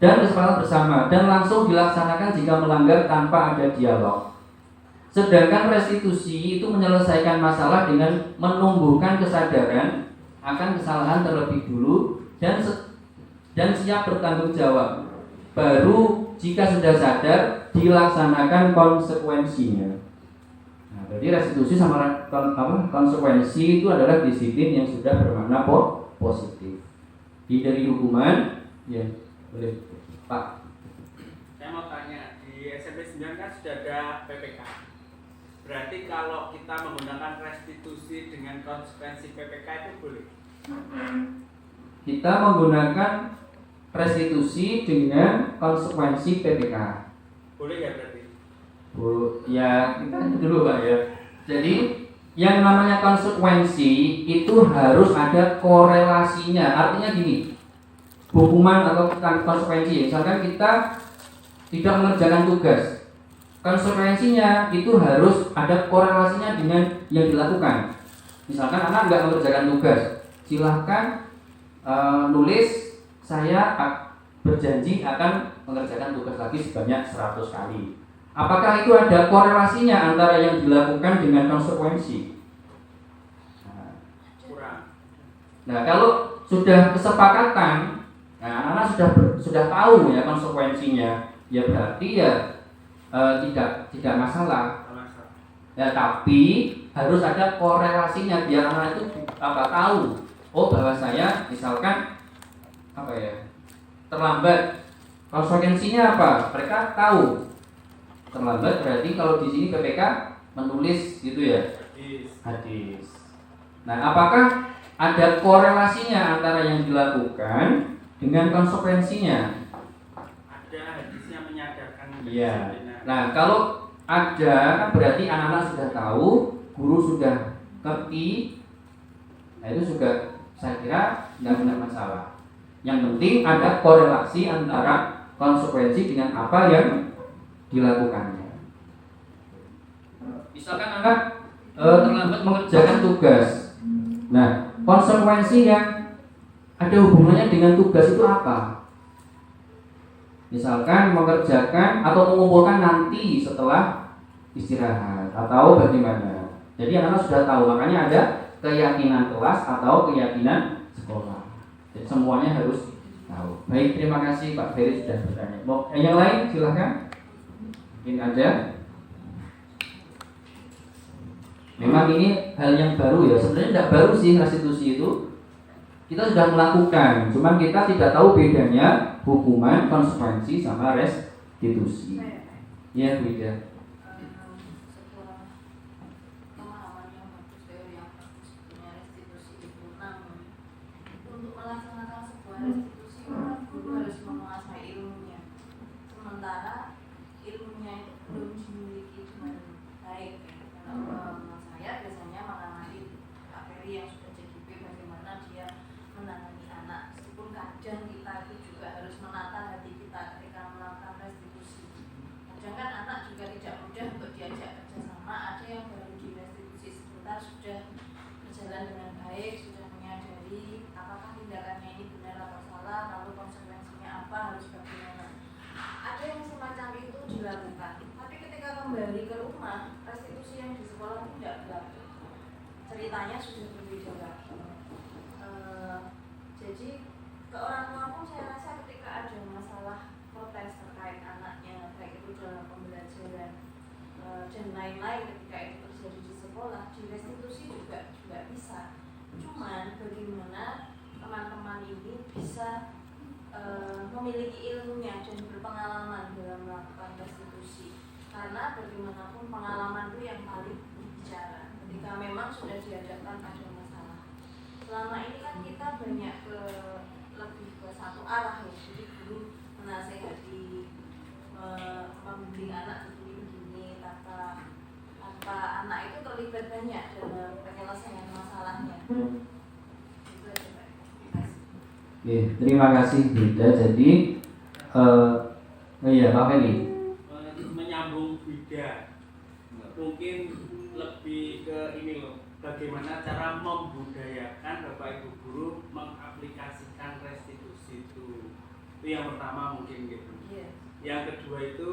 A: Dan kesepakatan bersama dan langsung dilaksanakan jika melanggar tanpa ada dialog. Sedangkan restitusi itu menyelesaikan masalah dengan menumbuhkan kesadaran akan kesalahan terlebih dulu dan siap bertanggung jawab. Baru jika sudah sadar dilaksanakan konsekuensinya. Nah, jadi restitusi sama konsekuensi itu adalah disiplin yang sudah bermakna positif. Dari hukuman, ya boleh. Pak,
F: saya mau tanya, di SMP 9 kan sudah ada PPK. Berarti kalau kita menggunakan restitusi dengan konsekuensi PPK itu boleh?
A: Kita menggunakan restitusi dengan konsekuensi PPK.
F: Boleh ya berarti?
A: Ya, kita dulu Pak ya. Jadi yang namanya konsekuensi itu harus ada korelasinya. Artinya gini, hukuman atau konsekuensi, misalkan kita tidak mengerjakan tugas, konsekuensinya itu harus ada korelasinya dengan yang dilakukan. Misalkan anak nggak mengerjakan tugas, silahkan nulis saya berjanji akan mengerjakan tugas lagi sebanyak 100 kali. Apakah itu ada korelasinya antara yang dilakukan dengan konsekuensi?
F: Kurang.
A: Nah, kalau sudah kesepakatan, nah anak-anak sudah tahu ya konsekuensinya, ya berarti ya tidak masalah. Ya, tapi harus ada korelasinya biar anak itu tahu. Oh, bahwa saya misalkan terlambat, konsekuensinya apa? Mereka tahu. Terlambat berarti kalau di sini PPK menulis gitu ya. Hadis. Nah, apakah ada korelasinya antara yang dilakukan dengan konsekuensinya?
F: Ada hadisnya menyadarkan.
A: Iya. Nah, kalau ada kan berarti anak-anak sudah tahu, guru sudah ngerti. Nah, itu juga saya kira tidak ada masalah. Yang penting ada korelasi antara konsekuensi dengan apa yang dilakukannya. Misalkan anak terlambat mengerjakan tugas. Nah, konsekuensi yang ada hubungannya dengan tugas itu apa? Misalkan mengerjakan atau mengumpulkan nanti setelah istirahat atau bagaimana. Jadi anak-anak sudah tahu, makanya ada keyakinan kelas atau keyakinan sekolah. Jadi semuanya harus tahu. Baik, terima kasih Pak Ferry sudah bertanya. Mau yang lain silahkan. Mungkin ada. Memang ini hal yang baru ya. Sebenarnya tidak baru sih restitusi itu. Kita sudah melakukan, cuman kita tidak tahu bedanya hukuman, konsekuensi sama restitusi. Iya, Bu Ida.
E: Setelah pemahaman yang bagus, teori yang bagus, punya restitusi itu namun untuk melaksanakan sebuah restitusi kan guru harus menguasai ilmunya. Sementara ilmunya itu belum dimiliki dengan baik. Kalau saya biasanya mengamati Pak Ferry yang sudah JGP, bagaimana dia menangani anak. Meskipun kadang kita itu juga harus menata hati kita ketika melakukan restitusi. Kadang kan anak juga tidak mudah untuk diajak kerjasama. Ada yang baru di restitusi sebentar sudah berjalan dengan baik, sudah menyadari apakah tindakannya ini benar atau salah, lalu konsekuensinya apa, harus bagaimana. Ada yang semacam itu dilakukan. Tapi ketika kembali ke rumah, restitusi yang di sekolah itu tidak berlaku. Ceritanya sudah berbeda lagi. Jadi ke orang tua pun saya rasa ketika ada masalah protes terkait anaknya, baik itu dalam pembelajaran dan lain-lain, ketika itu terjadi di sekolah, di restitusi juga bisa. Cuman bagaimana teman-teman ini bisa memiliki ilmunya dan berpengalaman dalam melakukan restitusi. Karena bagaimanapun pengalaman itu yang paling berbicara ketika memang sudah dihadapkan pada masalah. Selama ini kan kita banyak lebih ke satu arah ya, jadi guru menasehati, membimbing anak begini tanpa anak itu terlibat banyak dalam penyelesaian masalahnya. Itu aja Pak. Terima kasih.
A: Oke, terima kasih Bunda. Jadi iya Pak Ferry.
F: Menyambung beda, mungkin lebih ke ini loh, bagaimana cara membudayakan Bapak Ibu guru mengaplikasikan restitusi itu yang pertama mungkin gitu. Yang kedua itu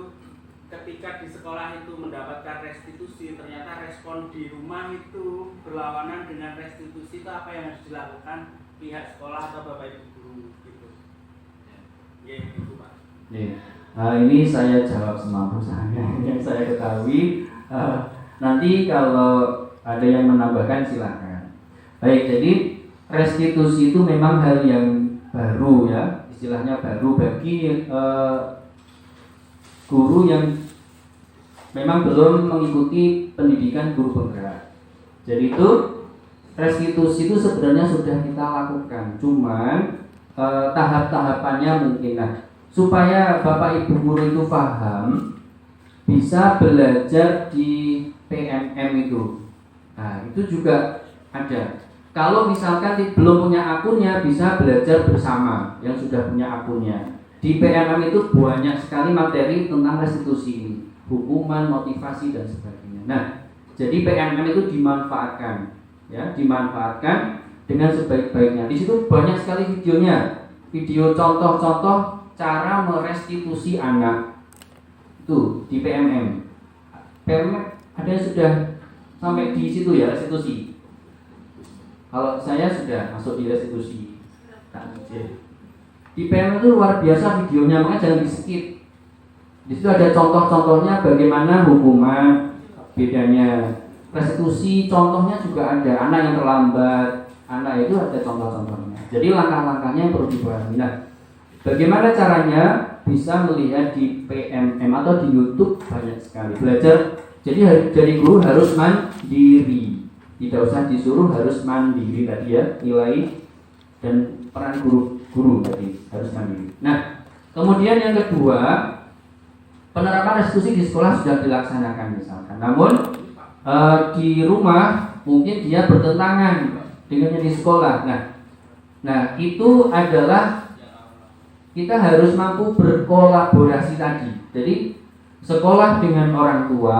F: ketika di sekolah itu mendapatkan restitusi, ternyata respon di rumah itu berlawanan dengan restitusi, itu apa yang harus dilakukan pihak sekolah atau Bapak Ibu guru gitu. Ya itu Pak.
A: Nah, ini saya jawab semampu saya yang saya ketahui. Nanti kalau ada yang menambahkan silakan. Baik, jadi restitusi itu memang hal yang baru ya, istilahnya baru bagi guru yang memang belum mengikuti pendidikan guru penggerak. Jadi itu restitusi itu sebenarnya sudah kita lakukan, cuman tahap-tahapannya mungkin. Nah, supaya Bapak Ibu guru itu paham, bisa belajar di PMM itu. Nah, itu juga ada. Kalau misalkan belum punya akunnya, bisa belajar bersama yang sudah punya akunnya. Di PMM itu banyak sekali materi tentang restitusi ini, hukuman, motivasi dan sebagainya. Nah, jadi PMM itu dimanfaatkan, ya, dimanfaatkan dengan sebaik-baiknya. Di situ banyak sekali videonya, video contoh-contoh cara merestitusi anak. Itu di PMM. PMM ada yang sudah sampai di situ ya, restitusi. Kalau saya sudah masuk di restitusi. Di PM itu luar biasa videonya, makanya jangan di skip. Di situ ada contoh-contohnya bagaimana hukuman, bedanya restitusi, contohnya juga ada anak yang terlambat, anak itu ada contoh-contohnya. Jadi langkah-langkahnya yang perlu dipahami. Nah, bagaimana caranya bisa melihat di PMM atau di YouTube banyak sekali belajar. Jadi guru harus mandiri, tidak usah disuruh, harus mandiri tadi ya, nilai dan peran guru tadi harus mandiri. Nah, kemudian yang kedua, penerapan restitusi di sekolah sudah dilaksanakan misalkan, namun di rumah mungkin dia bertentangan dengan yang di sekolah. Nah itu adalah kita harus mampu berkolaborasi tadi. Jadi sekolah dengan orang tua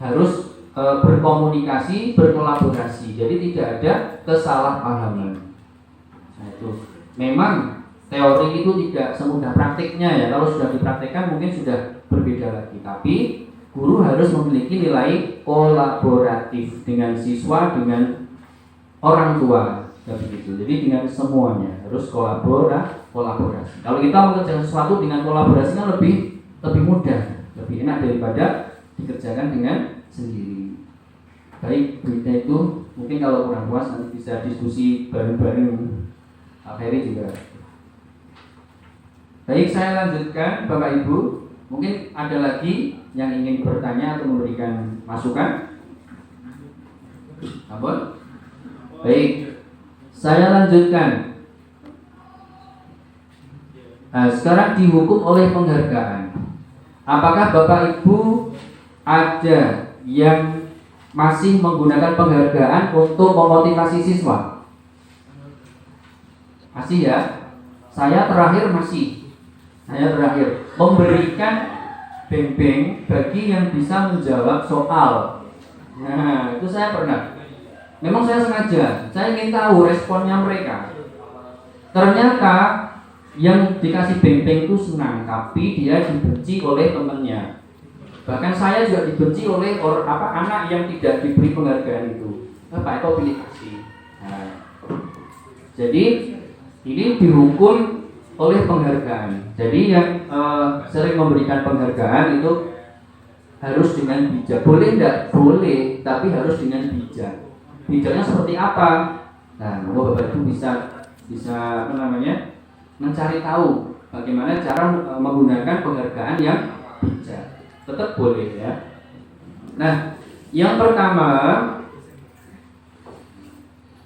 A: harus berkomunikasi, berkolaborasi. Jadi tidak ada kesalahpahaman. Nah itu memang teori itu tidak semudah praktiknya ya. Kalau sudah dipraktikkan mungkin sudah berbeda lagi. Tapi guru harus memiliki nilai kolaboratif dengan siswa, dengan orang tua, ya begitu. Jadi dengan semuanya harus kolaborasi. Kalau kita mengerjakan sesuatu dengan kolaborasinya lebih mudah, lebih enak daripada dikerjakan dengan sendiri. Baik, berita itu mungkin kalau kurang puas nanti bisa diskusi bareng-bareng. Akhirnya juga. Baik, saya lanjutkan Bapak Ibu. Mungkin ada lagi yang ingin bertanya atau memberikan masukan? Ampun? Baik, saya lanjutkan. Nah, sekarang dihukum oleh penghargaan. Apakah Bapak Ibu ada yang masih menggunakan penghargaan untuk memotivasi siswa? Masih ya? Saya terakhir memberikan beng-beng bagi yang bisa menjawab soal. Nah, itu saya pernah. Memang saya sengaja, saya ingin tahu responnya mereka. Ternyata yang dikasih beng-beng itu senang, tapi dia dibenci oleh temannya. Bahkan saya juga dibenci oleh anak yang tidak diberi penghargaan itu. Pak Eko pilih kasih. Nah, jadi ini dihukum oleh penghargaan. Jadi yang sering memberikan penghargaan itu harus dengan bijak. Boleh enggak? Boleh, tapi harus dengan bijak. Bijaknya seperti apa? Nah, Bapak Ibu bisa mencari tahu bagaimana cara menggunakan penghargaan yang bijak. Tetap boleh ya. Nah, yang pertama,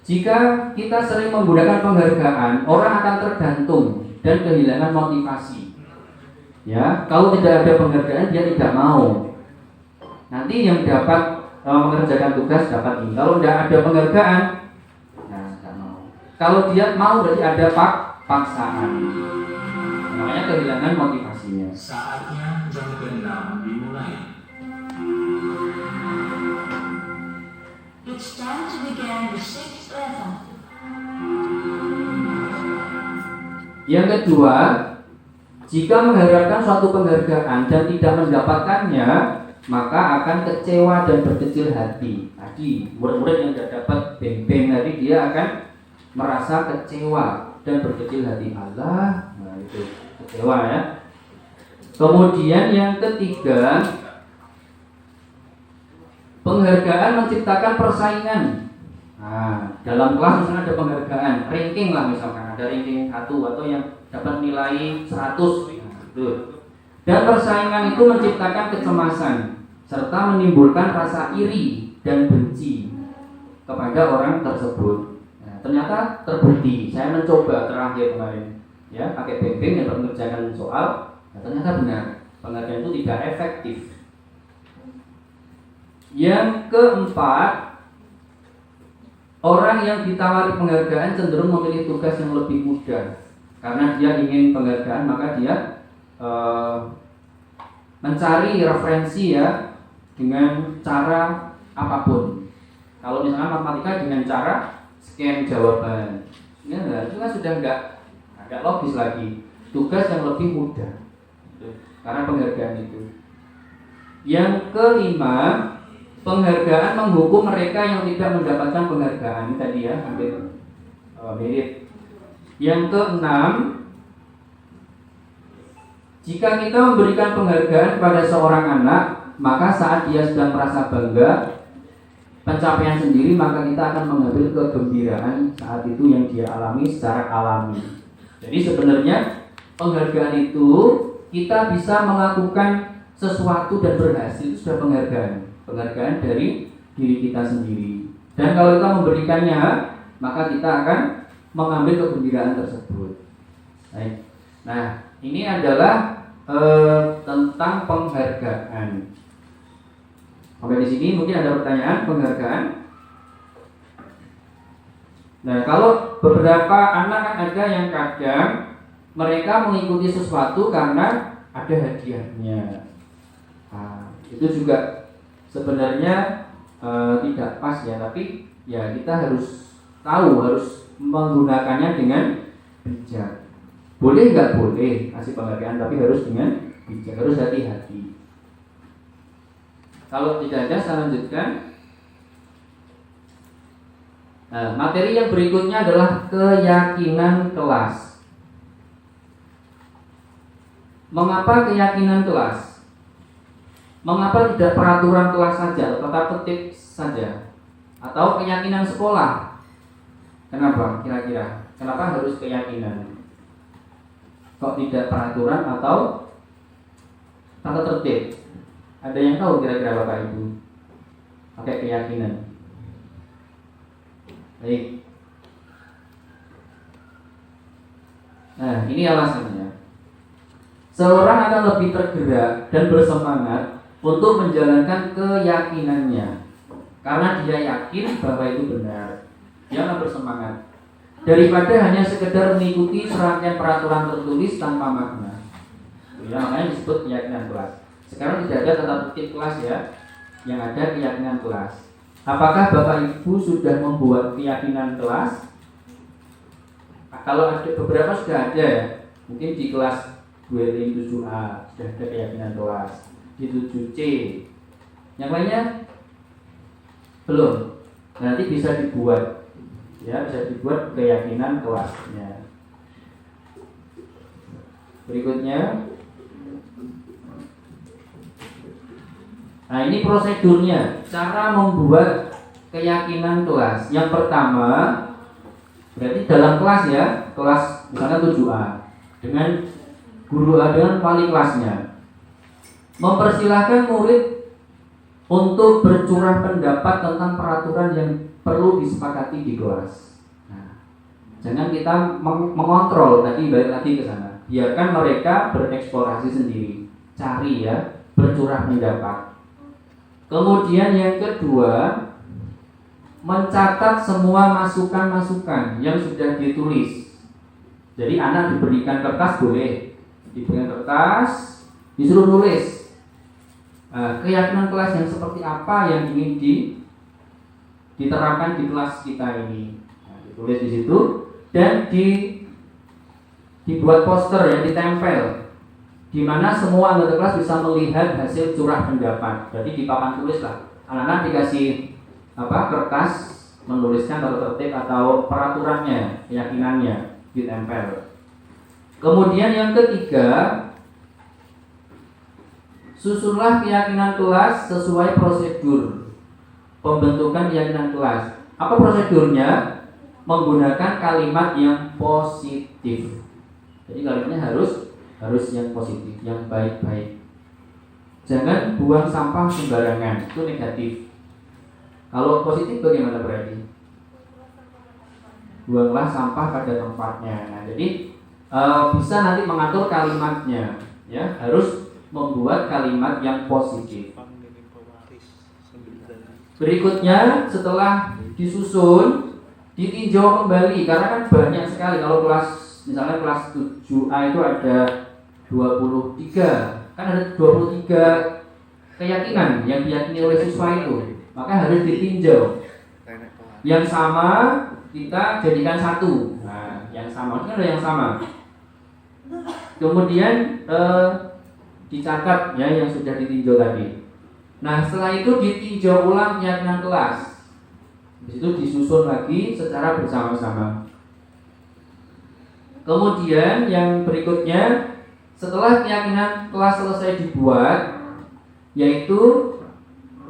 A: jika kita sering menggunakan penghargaan, orang akan tergantung dan kehilangan motivasi. Ya, kalau tidak ada penghargaan dia tidak mau. Nanti yang dapat mengerjakan tugas dapat ini. Kalau tidak ada penghargaan, nah tidak mau. Kalau dia mau berarti ada paksaan. Namanya kehilangan motivasinya.
G: Saatnya jam ke-6 dimulai.
H: It's time to begin the 6th lesson.
A: Yang kedua, jika mengharapkan suatu penghargaan dan tidak mendapatkannya, maka akan kecewa dan berkecil hati. Tadi murid-murid yang tidak dapat beng-beng tadi dia akan merasa kecewa dan berkecil hati. Allah, nah itu kecewa ya. Kemudian yang ketiga, penghargaan menciptakan persaingan. Nah, dalam kelas misalnya ada penghargaan, ranking lah misalkan ada ranking 1 atau yang dapat nilai 100. Nah, itu. Dan persaingan itu menciptakan kecemasan serta menimbulkan rasa iri dan benci kepada orang tersebut. Nah, ternyata terbukti. Saya mencoba terakhir kemarin, ya, pakai beng-beng yang mengerjakan soal. Nah, ternyata benar, penghargaan itu tidak efektif. Yang keempat, orang yang ditawari penghargaan cenderung memilih tugas yang lebih mudah. Karena dia ingin penghargaan, maka dia mencari referensi ya dengan cara apapun. Kalau misalnya matematika dengan cara scan jawaban, ya itu kan sudah nggak logis lagi. Tugas yang lebih mudah karena penghargaan itu. Yang kelima, penghargaan menghukum mereka yang tidak mendapatkan penghargaan. Ini tadi ya, hampir mirip. Yang keenam, jika kita memberikan penghargaan pada seorang anak, maka saat dia sedang merasa bangga pencapaian sendiri, maka kita akan mengambil kegembiraan saat itu yang dia alami secara alami. Jadi sebenarnya penghargaan itu kita bisa melakukan sesuatu dan berhasil, itu sudah penghargaan dari diri kita sendiri. Dan kalau kita memberikannya, maka kita akan mengambil kegembiraan tersebut. Baik. Nah, ini adalah tentang penghargaan. Sampai di sini mungkin ada pertanyaan penghargaan. Nah, kalau beberapa anak kan ada yang kadang mereka mengikuti sesuatu karena ada hadiahnya. Nah, itu juga sebenarnya tidak pas ya, tapi ya kita harus tahu, harus menggunakannya dengan bijak. Boleh nggak boleh kasih penghargaan, tapi harus dengan bijak, harus hati-hati. Kalau tidak ada, saya lanjutkan. Nah, materi yang berikutnya adalah keyakinan kelas. Mengapa keyakinan kelas? Mengapa tidak peraturan kelas saja, tata tertib saja, atau keyakinan sekolah? Kenapa? Kira-kira kenapa harus keyakinan? Kok tidak peraturan atau tata tertib? Ada yang tahu kira-kira Bapak Ibu? Pakai keyakinan. Baik. Nah, ini alasannya. Seorang akan lebih tergerak dan bersemangat untuk menjalankan keyakinannya, karena dia yakin bahwa itu benar. Dia akan bersemangat daripada hanya sekedar mengikuti serangkaian peraturan tertulis tanpa makna. Ya, makanya disebut keyakinan kelas. Sekarang tidak ada tata tertib kelas ya, yang ada keyakinan kelas. Apakah Bapak Ibu sudah membuat keyakinan kelas? Nah, kalau ada beberapa sudah ada ya, mungkin di kelas 7A sudah ada keyakinan kelas, di 7C. Yang lainnya belum. Nanti bisa dibuat, ya bisa dibuat keyakinan kelasnya. Berikutnya. Nah, ini prosedurnya, cara membuat keyakinan kelas. Yang pertama, berarti dalam kelas ya, kelas misalnya 7A dengan guru A dengan wali kelasnya, mempersilahkan murid untuk bercurah pendapat tentang peraturan yang perlu disepakati di kelas. Nah, jangan kita mengontrol, tadi balik lagi ke sana. Biarkan mereka bereksplorasi sendiri, cari ya, bercurah pendapat. Kemudian yang kedua, mencatat semua masukan-masukan yang sudah ditulis. Jadi anak diberikan kertas boleh, diberikan kertas, disuruh nulis keyakinan kelas yang seperti apa yang ingin diterapkan di kelas kita ini. Nah, ditulis di situ dan dibuat poster yang ditempel, di mana semua anggota kelas bisa melihat hasil curah pendapat. Jadi di papan tulis lah, anak-anak dikasih kertas menuliskan tata tertib atau peraturannya, keyakinannya ditempel. Kemudian yang ketiga, susunlah keyakinan kelas sesuai prosedur pembentukan keyakinan kelas. Apa prosedurnya? Menggunakan kalimat yang positif. Jadi kalimatnya harus yang positif, yang baik-baik. Jangan buang sampah sembarangan, itu negatif. Kalau positif bagaimana berarti? Buanglah sampah pada tempatnya. Nah, jadi bisa nanti mengatur kalimatnya, ya harus membuat kalimat yang positif. Berikutnya setelah disusun, ditinjau kembali karena kan banyak sekali. Kalau kelas misalnya kelas 7A itu ada 23, kan ada 23 keyakinan yang diyakini oleh siswa itu, maka harus ditinjau. Yang sama kita jadikan satu. Nah, yang sama itu ada yang sama. Kemudian dicatat ya yang sudah ditinjau tadi. Nah, setelah itu ditinjau ulang keyakinan kelas. Di situ disusun lagi secara bersama-sama. Kemudian yang berikutnya, setelah keyakinan kelas selesai dibuat, yaitu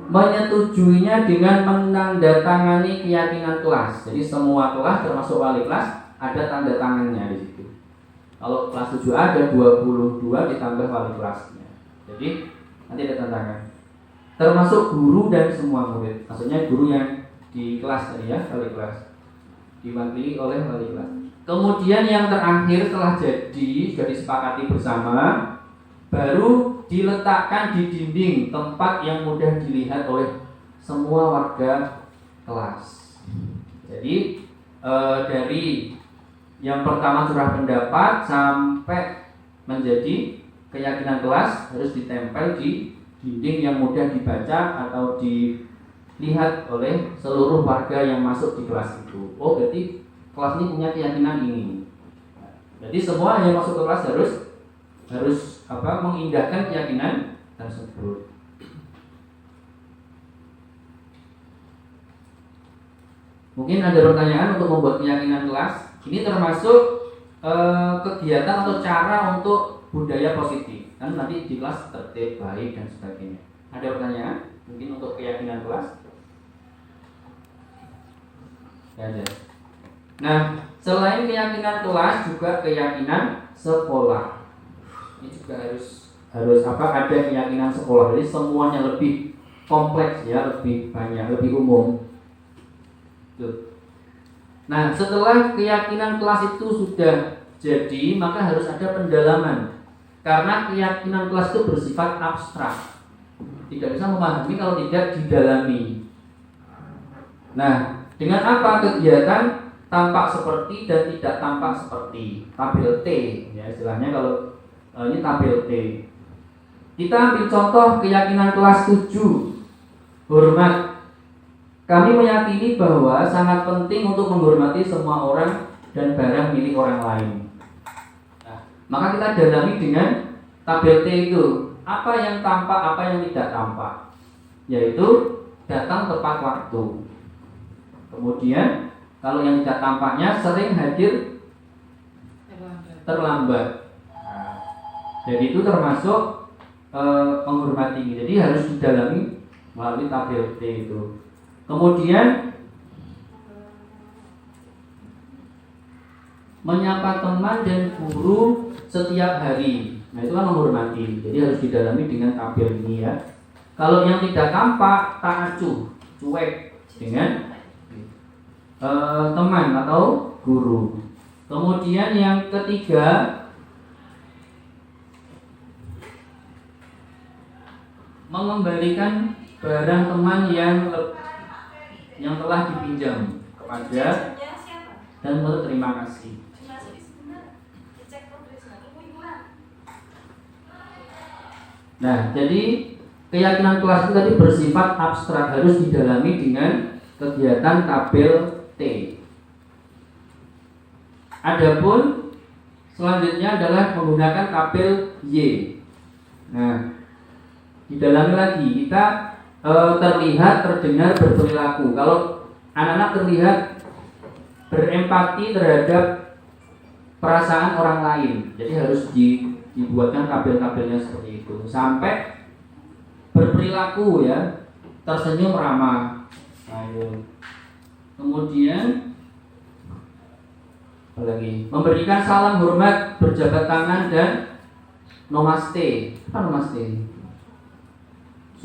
A: menyetujuinya dengan menandatangani keyakinan kelas. Jadi semua kelas termasuk wali kelas ada tanda tangannya di situ. Kalau kelas 7A ada 22 ditambah wali kelasnya. Jadi nanti ada tanda tangan. Termasuk guru dan semua murid. Maksudnya guru yang di kelas tadi ya, wali kelas. Diwakili oleh wali kelas. Kemudian yang terakhir setelah jadi sudah disepakati bersama, baru diletakkan di dinding tempat yang mudah dilihat oleh semua warga kelas. Jadi dari yang pertama curah pendapat sampai menjadi keyakinan kelas harus ditempel di dinding yang mudah dibaca atau dilihat oleh seluruh warga yang masuk di kelas itu. Oh, berarti kelas ini punya keyakinan ini. Jadi semua yang masuk ke kelas harus mengindahkan keyakinan tersebut. Mungkin ada pertanyaan untuk membuat keyakinan kelas. Ini termasuk kegiatan atau cara untuk budaya positif. Kan nanti di kelas tertib, baik dan sebagainya. Ada pertanyaan? Mungkin untuk keyakinan kelas? Tidak ada. Nah, selain keyakinan kelas juga keyakinan sekolah. Ini juga harus ada keyakinan sekolah. Jadi semuanya lebih kompleks ya, lebih banyak, lebih umum. Tuh. Nah, setelah keyakinan kelas itu sudah jadi, maka harus ada pendalaman. Karena keyakinan kelas itu bersifat abstrak. Tidak bisa memahami kalau tidak didalami. Nah, dengan apa kegiatan tampak seperti dan tidak tampak seperti? Tabel T, ya istilahnya kalau ini tabel T. Kita ambil contoh keyakinan kelas 7. Hormat. Kami meyakini bahwa sangat penting untuk menghormati semua orang dan barang milik orang lain. Nah, maka kita dalami dengan tabel T itu. Apa yang tampak, apa yang tidak tampak. Yaitu datang tepat waktu. Kemudian kalau yang tidak tampaknya sering hadir terlambat. Jadi itu termasuk menghormati. Jadi harus didalami melalui tabel T itu. Kemudian menyapa teman dan guru setiap hari. Nah itu kan menghormati. Jadi harus didalami dengan tabel ini ya. Kalau yang tidak tampak, tak acuh, cuek dengan teman atau guru. Kemudian yang ketiga, mengembalikan barang teman yang telah dipinjam kepada dan berterima kasih. Nah, jadi keyakinan kelas itu tadi bersifat abstrak, harus didalami dengan kegiatan tabel T. Adapun selanjutnya adalah menggunakan tabel Y. Nah, didalami lagi, kita terlihat, terdengar, berperilaku. Kalau anak-anak terlihat berempati terhadap perasaan orang lain, jadi harus dibuatkan tabel-tabelnya seperti itu. Sampai berperilaku ya, tersenyum ramah. Ayo. Kemudian apa lagi? Memberikan salam hormat, berjabat tangan dan namaste. Apa namaste?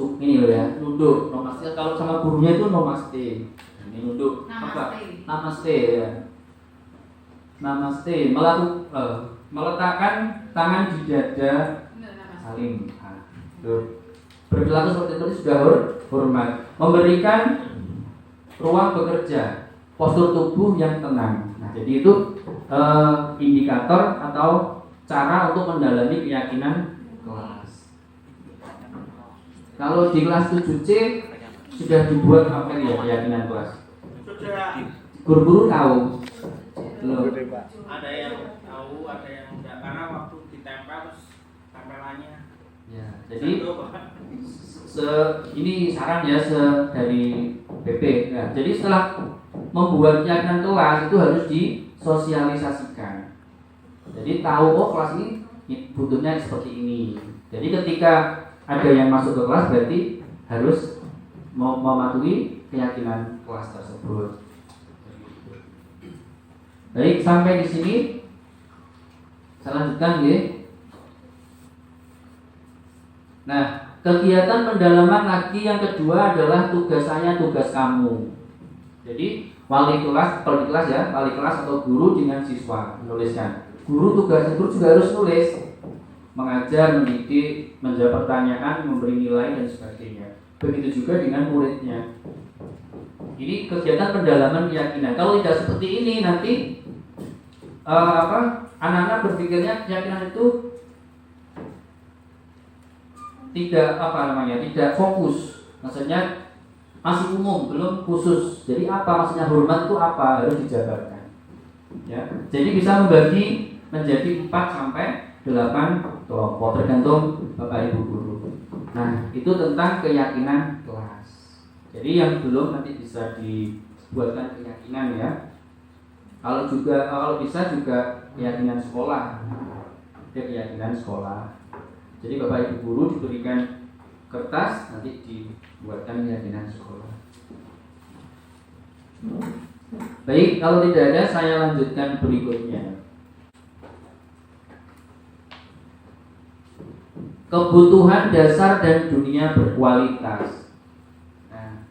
A: Ini loh ya, nunduk. Namaste kalau sama gurunya itu namaste. Ini nunduk. Apa? Namaste ya. Namaste. Meletakkan tangan di dada saling. Berperilaku seperti itu sudah hormat. Memberikan ruang bekerja, postur tubuh yang tenang. Nah, jadi itu indikator atau cara untuk mendalami keyakinan kelas. Kalau di kelas 7C sudah dibuat apa ya keyakinan kelas?
F: Sudah.
A: Guru-guru tahu. Belum.
F: Ada yang tahu, ada yang enggak, karena waktu ditempel terus tempelannya
A: Ya, jadi ini saran ya dari BP. Nah, jadi setelah membuat keyakinan kelas itu harus disosialisasikan. Jadi tahu kelas ini butuhnya seperti ini. Jadi ketika ada yang masuk ke kelas berarti harus mematuhi keyakinan kelas tersebut. Baik, sampai di sini. Saya lanjutkan ya. Nah, kegiatan pendalaman lagi yang kedua adalah tugas saya, tugas kamu. Jadi wali kelas, kepala kelas ya, wali kelas atau guru dengan siswa menuliskan. Guru tugasnya guru juga harus nulis, mengajar, mendidik, menjawab pertanyaan, memberi nilai dan sebagainya. Begitu juga dengan muridnya. Ini kegiatan pendalaman keyakinan. Kalau tidak seperti ini nanti anak-anak berpikirnya keyakinan itu tidak fokus. Maksudnya masih umum, belum khusus. Jadi apa maksudnya hormat itu apa harus dijabarkan. Ya. Jadi bisa membagi menjadi 4 sampai 8 kelompok tergantung Bapak Ibu guru. Nah, itu tentang keyakinan kelas. Jadi yang belum nanti bisa dibuatkan keyakinan ya. Kalau bisa juga keyakinan sekolah. Keyakinan sekolah. Jadi Bapak Ibu guru diberikan kertas, nanti dibuatkan keyakinan sekolah. Baik, kalau tidak ada saya lanjutkan berikutnya. Kebutuhan dasar dan dunia berkualitas. Nah,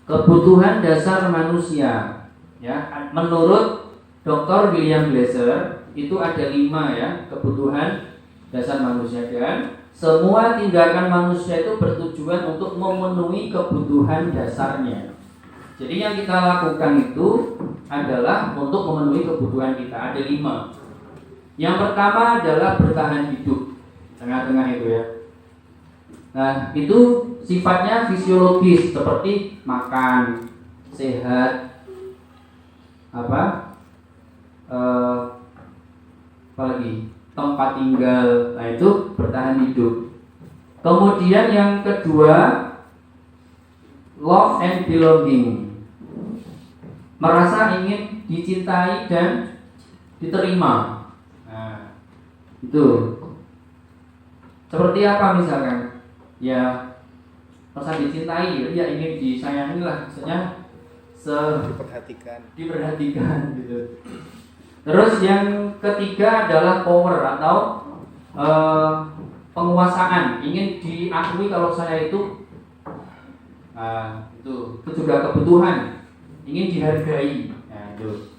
A: kebutuhan dasar manusia, ya, menurut Dr. William Glasser itu ada 5 ya kebutuhan dasar manusia, dan semua tindakan manusia itu bertujuan untuk memenuhi kebutuhan dasarnya. Jadi yang kita lakukan itu adalah untuk memenuhi kebutuhan kita. Ada 5. Yang pertama adalah bertahan hidup, tengah-tengah itu ya. Nah, itu sifatnya fisiologis seperti makan, sehat, apalagi tempat tinggal. Nah, itu bertahan hidup. Kemudian yang kedua, love and belonging, merasa ingin dicintai dan diterima. Itu seperti apa misalkan? Ya, merasa dicintai, ya ingin disayangi lah, maksudnya diperhatikan gitu. Terus yang ketiga adalah power atau penguasaan, ingin diakui kalau saya itu juga kebutuhan, ingin dihargai. Nah, itu.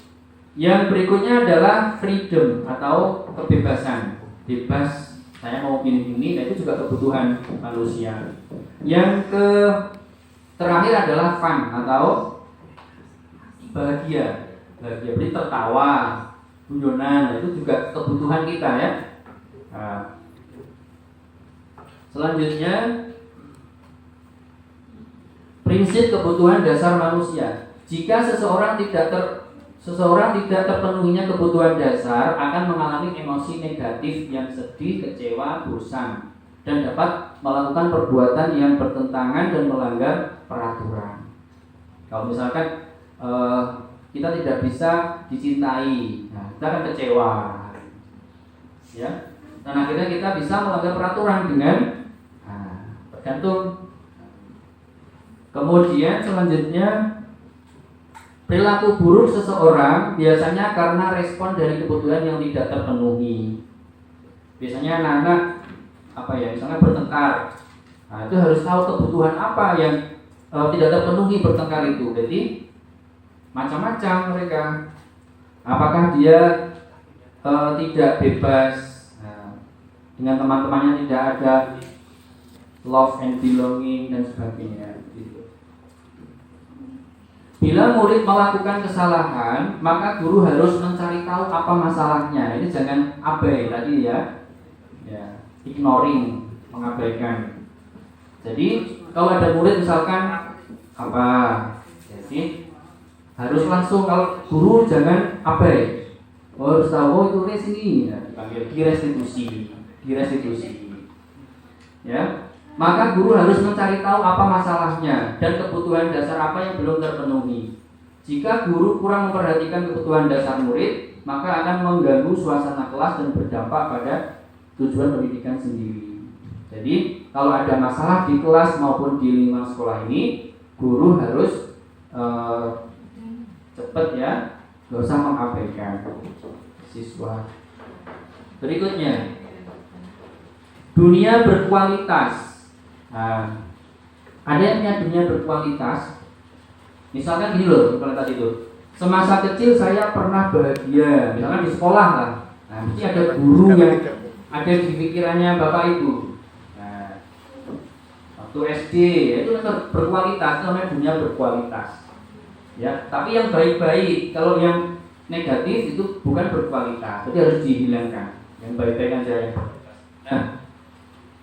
A: Yang berikutnya adalah freedom atau kebebasan, bebas saya mau pilih ini, itu juga kebutuhan manusia. Yang terakhir adalah fun atau bahagia, berarti tertawa, guyonan, itu juga kebutuhan kita ya. Nah, selanjutnya prinsip kebutuhan dasar manusia. Jika seseorang tidak terpenuhinya kebutuhan dasar, akan mengalami emosi negatif yang sedih, kecewa, bosan, dan dapat melakukan perbuatan yang bertentangan dan melanggar peraturan. Kalau misalkan kita tidak bisa dicintai, nah, kita akan kecewa, ya. Dan akhirnya kita bisa melanggar peraturan dengan tergantung. Kemudian selanjutnya, perilaku buruk seseorang biasanya karena respon dari kebutuhan yang tidak terpenuhi. Biasanya anak-anak misalnya bertengkar. Nah, itu harus tahu kebutuhan apa yang tidak terpenuhi bertengkar itu. Jadi macam-macam mereka. Apakah dia tidak bebas, dengan teman-temannya tidak ada love and belonging dan sebagainya. Bila murid melakukan kesalahan, maka guru harus mencari tahu apa masalahnya. Ini jangan abai tadi ya, ignoring, mengabaikan. Jadi kalau ada murid misalkan jadi harus langsung, kalau guru jangan abai. harus tahu oh itu res ini, ya, dipanggil direstitusi. Ya, maka guru harus mencari tahu apa masalahnya dan kebutuhan dasar apa yang belum terpenuhi. Jika guru kurang memperhatikan kebutuhan dasar murid, maka akan mengganggu suasana kelas dan berdampak pada tujuan pendidikan sendiri. Jadi, kalau ada masalah di kelas maupun di lingkungan sekolah ini, guru harus cepat ya, nggak usah mengabaikan siswa. Berikutnya, dunia berkualitas. Nah, ada yang punya dunia berkualitas. Misalkan gini loh, kalau tadi itu, semasa kecil saya pernah bahagia, misalkan di sekolah lah. Nah, mesti ada guru yang ada di pikirannya bapak ibu. Nah, waktu SD itu berkualitas, itu namanya dunia berkualitas. Ya, tapi yang baik-baik, kalau yang negatif itu bukan berkualitas, jadi harus dihilangkan. Yang baik-baik aja ya. Nah,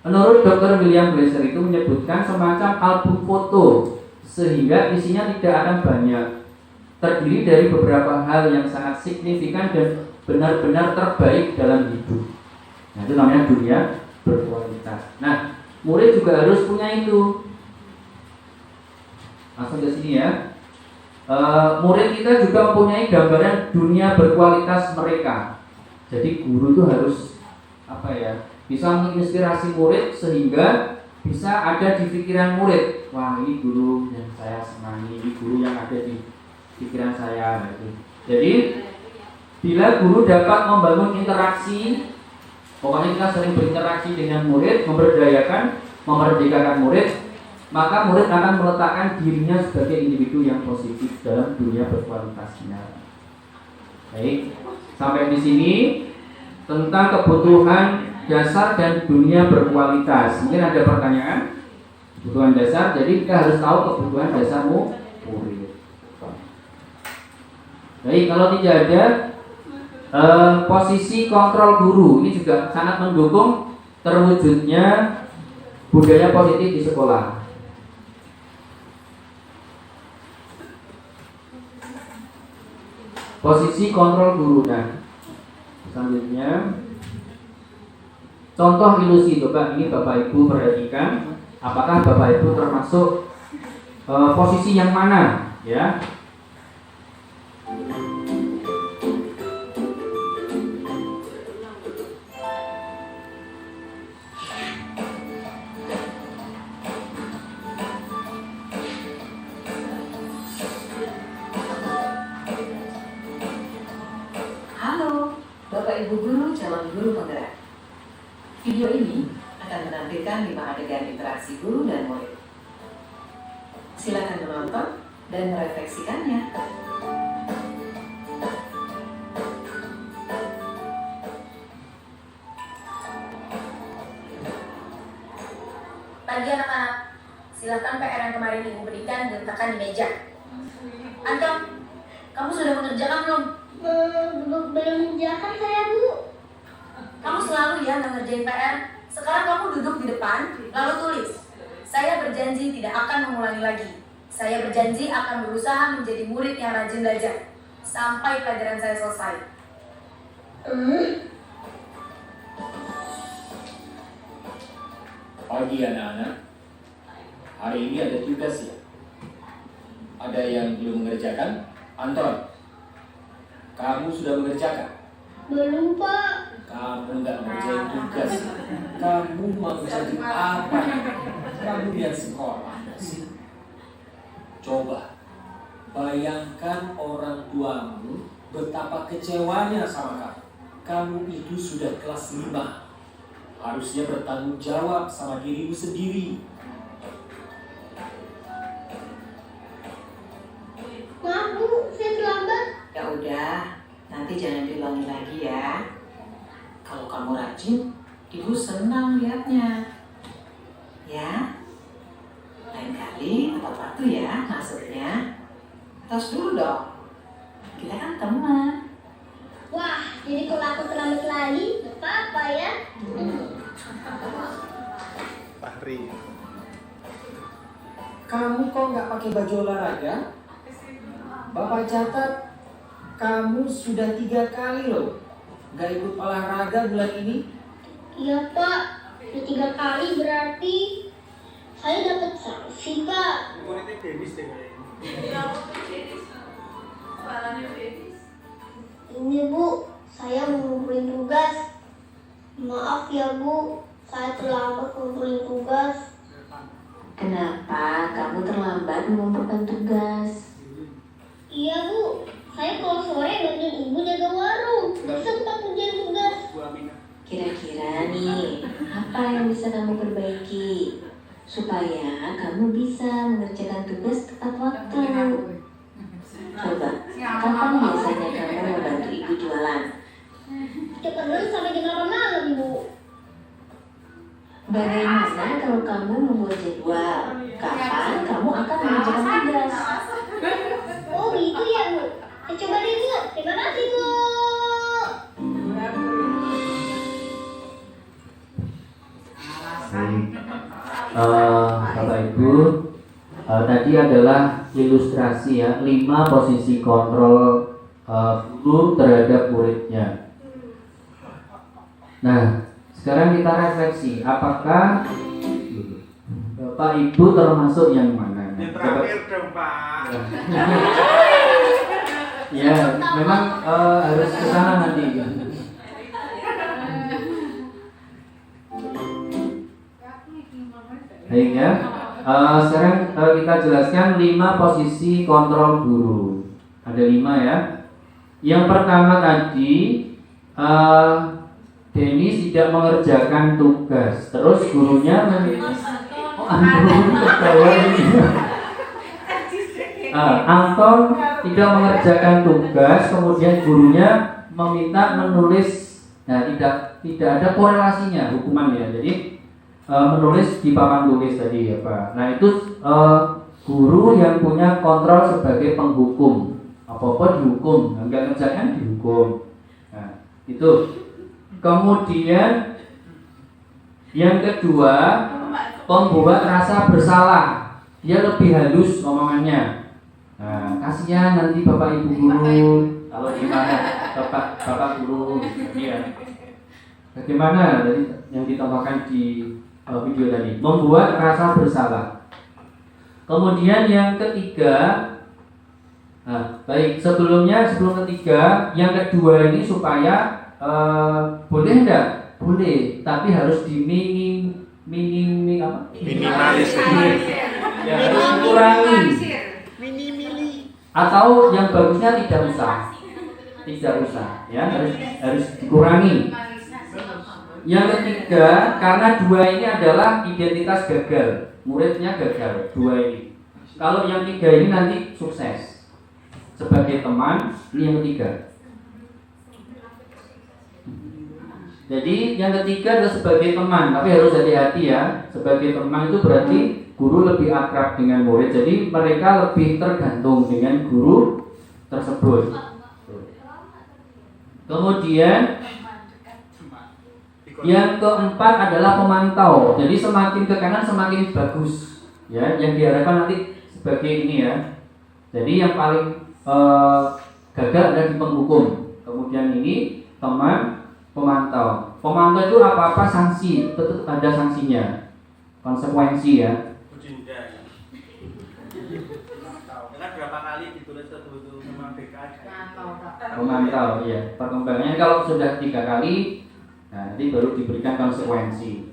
A: menurut Dr. William Glasser itu menyebutkan semacam album foto sehingga isinya tidak akan banyak, terdiri dari beberapa hal yang sangat signifikan dan benar-benar terbaik dalam hidup. Nah, itu namanya dunia berkualitas. Nah, murid juga harus punya itu. Langsung ke sini ya. Murid kita juga mempunyai gambaran dunia berkualitas mereka. Jadi guru itu harus apa ya? Bisa menginspirasi murid sehingga bisa ada di pikiran murid. Wah, ini guru yang saya senangi, ini guru yang ada di pikiran saya. Jadi bila guru dapat membangun interaksi, pokoknya kita sering berinteraksi dengan murid, memberdayakan, memerdekakan murid, maka murid akan meletakkan dirinya sebagai individu yang positif dalam dunia berkualitasnya. Baik, sampai di sini tentang kebutuhan dasar dan dunia berkualitas. Mungkin ada pertanyaan? Kebutuhan dasar, jadi kita harus tahu kebutuhan dasarmu murid. Baik, kalau tidak ada posisi kontrol guru, ini juga sangat mendukung terwujudnya budaya positif di sekolah. Posisi kontrol guru. Nah, selanjutnya contoh ilusi. Coba ini Bapak Ibu perhatikan, apakah Bapak Ibu termasuk posisi yang mana ya?
H: Halo, Bapak Ibu Guru calon guru penggerak. Video ini akan menampilkan 5 adegan interaksi guru dan murid. Silakan menonton dan merefleksikannya.
I: Pagi anak-anak, silakan PR yang kemarin Ibu berikan diletakkan di meja. Anton, kamu sudah mengerjakan belum?
J: Belum mengerjakan saya, Bu.
I: Kamu selalu ya nggak ngerjain PR. Sekarang kamu duduk di depan, lalu tulis. Saya berjanji tidak akan mengulangi lagi. Saya berjanji akan berusaha menjadi murid yang rajin belajar sampai pelajaran saya selesai.
K: Pagi anak-anak, hari ini ada tugas ya. Ada yang belum mengerjakan? Anton, kamu sudah mengerjakan?
J: Belum, Pak.
K: Kamu nggak mengerjain tugas. Kamu mau jadi apa? Kamu lihat sekolah sih. Coba bayangkan orang tuamu betapa kecewanya sama kamu. Kamu itu sudah kelas 5. Harusnya bertanggung jawab sama dirimu sendiri.
J: Maaf, Bu, saya terlambat.
H: Ya udah, nanti jangan diulangi lagi ya. Kalau kamu rajin, Ibu senang lihatnya. Ya, lain kali tepat waktu ya maksudnya. Tos dulu dong. Kita kan teman.
J: Wah, jadi kalau aku terlambat lagi, gak apa-apa ya.
B: Fahri.
K: Kamu kok nggak pakai baju olahraga? Bapak catat kamu sudah 3 kali loh gak ikut olahraga bulan ini.
J: Iya Pak, udah 3 kali berarti saya dapat sanksi Pak.
F: Muridnya Denis deh kayaknya.
E: Iya, Denis. Suaranya Denis.
J: Ini Bu, saya mau ngumpulin tugas. Maaf ya Bu, saya terlambat ngumpulin tugas.
I: Kenapa kamu terlambat mengumpulkan tugas?
J: Iya Bu, saya kalau sore bantuin ibu jaga warung. Gak sempat ngerjain tugas.
I: Kira-kira nih, apa yang bisa kamu perbaiki supaya kamu bisa mengerjakan tugas tepat waktu? Coba, kapan biasanya kamu membantu ibu jualan?
J: Cepat dulu sampai jam 8 malam Ibu.
I: Bagaimana kalau kamu membuat jadwal? Kapan kamu akan mengerjakan tugas?
J: Oh gitu ya Bu. Coba deh Bu. Terima kasih Bu.
A: Bapak Ibu, tadi adalah ilustrasi ya 5 posisi kontrol guru terhadap muridnya. Nah, sekarang kita refleksi, apakah Bapak Ibu termasuk yang mana?
F: Yang terakhir dong Pak.
A: Ya, memang harus ke sana nanti. Baik ya. Sekarang kita jelaskan 5 posisi kontrol guru. Ada 5 ya. Yang pertama tadi Denis tidak mengerjakan tugas, terus gurunya Anton tidak mengerjakan tugas, kemudian gurunya meminta menulis. Nah, tidak ada korelasinya hukumannya. Jadi menulis di papan tulis tadi ya Pak. Nah itu guru yang punya kontrol sebagai penghukum. Apa-apa dihukum, enggak ngerjakan dihukum. Nah itu. Kemudian yang kedua, pembuat rasa bersalah. Dia lebih halus omongannya. Nah, kasihan nanti Bapak Ibu guru kalau gimana Bapak guru ya. Bagaimana tadi yang ditambahkan di video tadi, membuat rasa bersalah. Kemudian yang ketiga, baik sebelum ketiga, yang kedua ini supaya boleh enggak? Boleh, tapi harus
B: Minimalis.
A: Ya, harus dikurangi. Atau yang bagusnya tidak usah, ya harus dikurangi. Yang ketiga, karena 2 ini adalah identitas gagal, muridnya gagal 2 ini. Kalau yang 3 ini nanti sukses sebagai teman, ini yang ketiga. Jadi yang ketiga adalah sebagai teman, tapi harus hati-hati ya. Sebagai teman itu berarti guru lebih akrab dengan murid, jadi mereka lebih tergantung dengan guru tersebut. Kemudian yang keempat adalah pemantau. Jadi semakin ke kanan semakin bagus. Ya, yang diharapkan nanti sebagai ini ya. Jadi yang paling gagal adalah di penghukum. Kemudian ini teman pemantau. Pemantau itu apa-apa sanksi, tetap ada sanksinya, konsekuensi ya.
F: Karena berapa kali ditulis satu sama BK.
A: Pemantau, ya. Perkembangannya kalau sudah 3 kali, nah, nanti baru diberikan konsekuensi.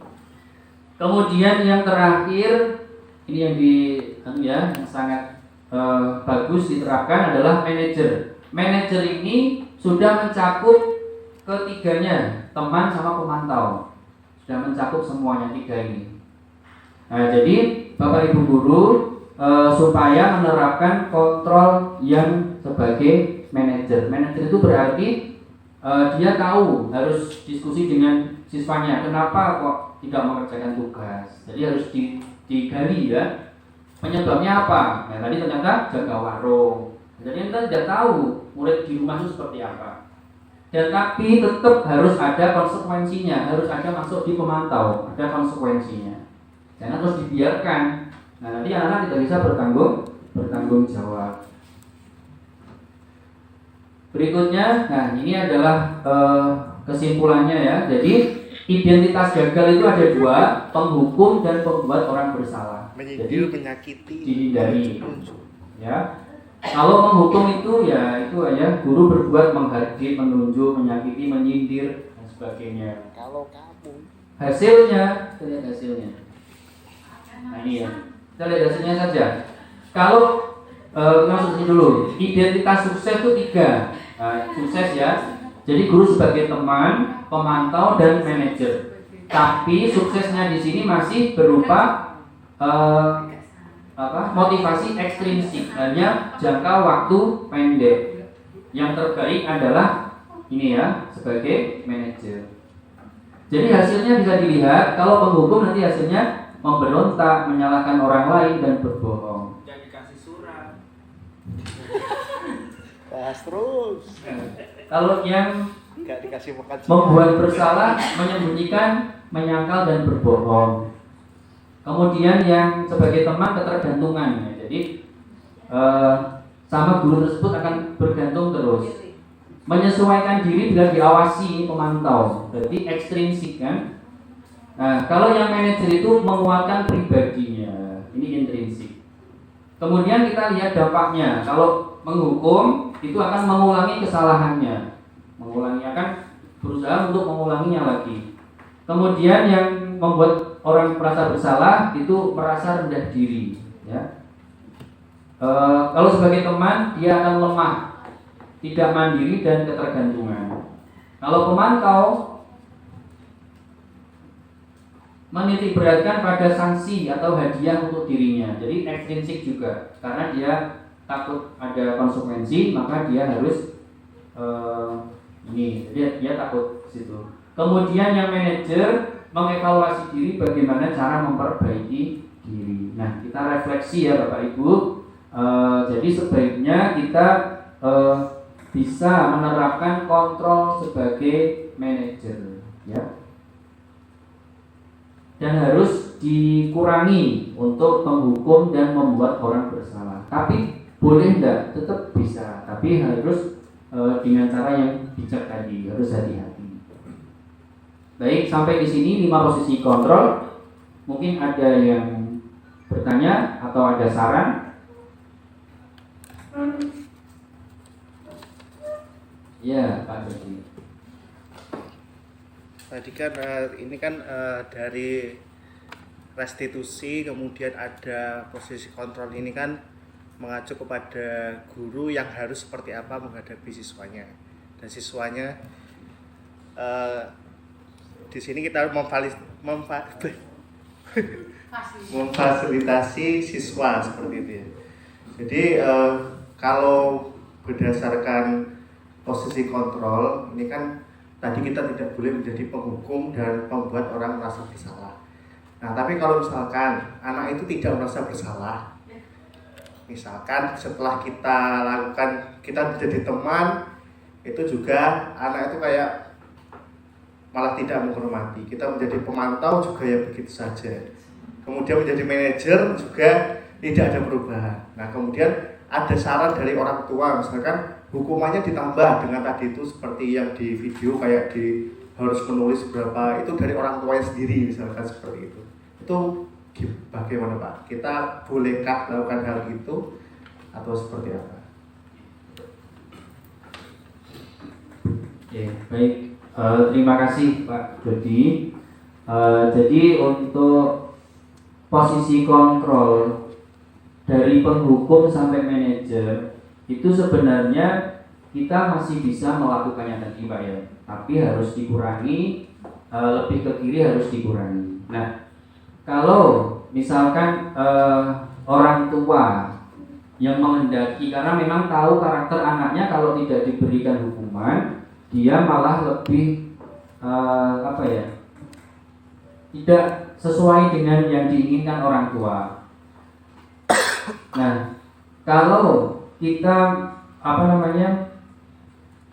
A: Kemudian yang terakhir, ini yang sangat bagus diterapkan adalah manajer. Manajer ini sudah mencakup ketiganya, teman sama pemantau, sudah mencakup semuanya 3 ini. Nah, jadi Bapak Ibu guru supaya menerapkan kontrol yang sebagai manajer. Manajer itu berarti dia tahu harus diskusi dengan siswanya, kenapa kok tidak mengerjakan tugas. Jadi harus digali ya, penyebabnya apa. Nah, tadi ternyata jaga warung. Jadi kita tidak tahu murid di rumah itu seperti apa. Dan tapi tetap harus ada konsekuensinya, harus ada masuk di pemantau, ada konsekuensinya. Jangan terus dibiarkan. Nah, nanti anak-anak tidak bisa bertanggung jawab. Berikutnya, nah ini adalah kesimpulannya ya. Jadi identitas gagal itu ada dua, penghukum dan pembuat orang bersalah.
B: Menyindir, menyakiti,
A: dihindari. Ya, kalau menghukum itu ya guru berbuat menghardik, menunjuk, menyakiti, menyindir dan sebagainya.
B: Kalau kamu
A: Hasilnya, kita lihat hasilnya. Nah ini ya, kita lihat hasilnya saja. Kalau kita sini dulu, identitas sukses itu 3. Nah, sukses ya. Jadi guru sebagai teman, pemantau dan manajer. Tapi suksesnya di sini masih berupa motivasi ekstrinsik, hanya jangka waktu pendek. Yang terbaik adalah ini ya, sebagai manajer. Jadi hasilnya bisa dilihat. Kalau penghukum nanti hasilnya memberontak, menyalahkan orang lain dan berbohong.
F: Jangan dikasih surat.
B: bahas terus.
A: Kalau yang
B: Nggak dikasih makan
A: membuat bersalah, menyembunyikan, menyangkal dan berbohong. Kemudian yang sebagai teman ketergantungan ya. Jadi sama guru tersebut akan bergantung terus. Menyesuaikan diri bila diawasi pemantau, berarti ekstrinsik kan. Nah, kalau yang manajer itu menguatkan pribadinya, ini intrinsik. Kemudian kita lihat dampaknya. Kalau menghukum itu akan mengulangi kesalahannya, akan berusaha untuk mengulanginya lagi. Kemudian yang membuat orang merasa bersalah itu merasa rendah diri. Ya. Kalau sebagai teman dia akan lemah, tidak mandiri dan ketergantungan. Kalau pemantau menitik beratkan pada sanksi atau hadiah untuk dirinya. Jadi ekstrinsik juga, karena dia takut ada konsekuensi, maka dia harus dia takut situ. Kemudian yang manajer mengevaluasi diri, bagaimana cara memperbaiki diri. Nah, kita refleksi ya Bapak Ibu. Jadi sebaiknya kita bisa menerapkan kontrol sebagai manajer, ya. Dan harus dikurangi untuk menghukum dan membuat orang bersalah. Tapi boleh enggak? Tetap bisa, tapi harus dengan cara yang bijak tadi, harus hati-hati. Baik, sampai di sini 5 posisi kontrol. Mungkin ada yang bertanya atau ada saran? Ya, Pak Dodi.
B: Tadi kan ini kan dari restitusi, kemudian ada posisi kontrol, ini kan mengacu kepada guru yang harus seperti apa menghadapi siswanya, dan siswanya di sini kita memfasilitasi siswa seperti itu ya. Jadi kalau berdasarkan posisi kontrol ini kan tadi kita tidak boleh menjadi penghukum dan membuat orang merasa bersalah. Nah, tapi kalau misalkan anak itu tidak merasa bersalah, misalkan setelah kita lakukan, kita menjadi teman, itu juga anak itu kayak malah tidak menghormati. Kita menjadi pemantau juga ya begitu saja. Kemudian menjadi manajer juga tidak ada perubahan. Nah, kemudian ada saran dari orang tua, misalkan hukumannya ditambah dengan tadi itu seperti yang di video, kayak harus menulis berapa, itu dari orang tuanya sendiri misalkan seperti itu. Itu bagaimana Pak? Kita bolehkah melakukan hal itu atau seperti apa?
A: Oke, baik. Terima kasih Pak Dodi. Jadi untuk posisi kontrol dari penghukum sampai manajer itu sebenarnya kita masih bisa melakukannya tadi Pak ya, tapi harus dikurangi, lebih ke kiri harus dikurangi. Nah, kalau misalkan orang tua yang menghendaki, karena memang tahu karakter anaknya, kalau tidak diberikan hukuman dia malah lebih tidak sesuai dengan yang diinginkan orang tua. Nah, kalau kita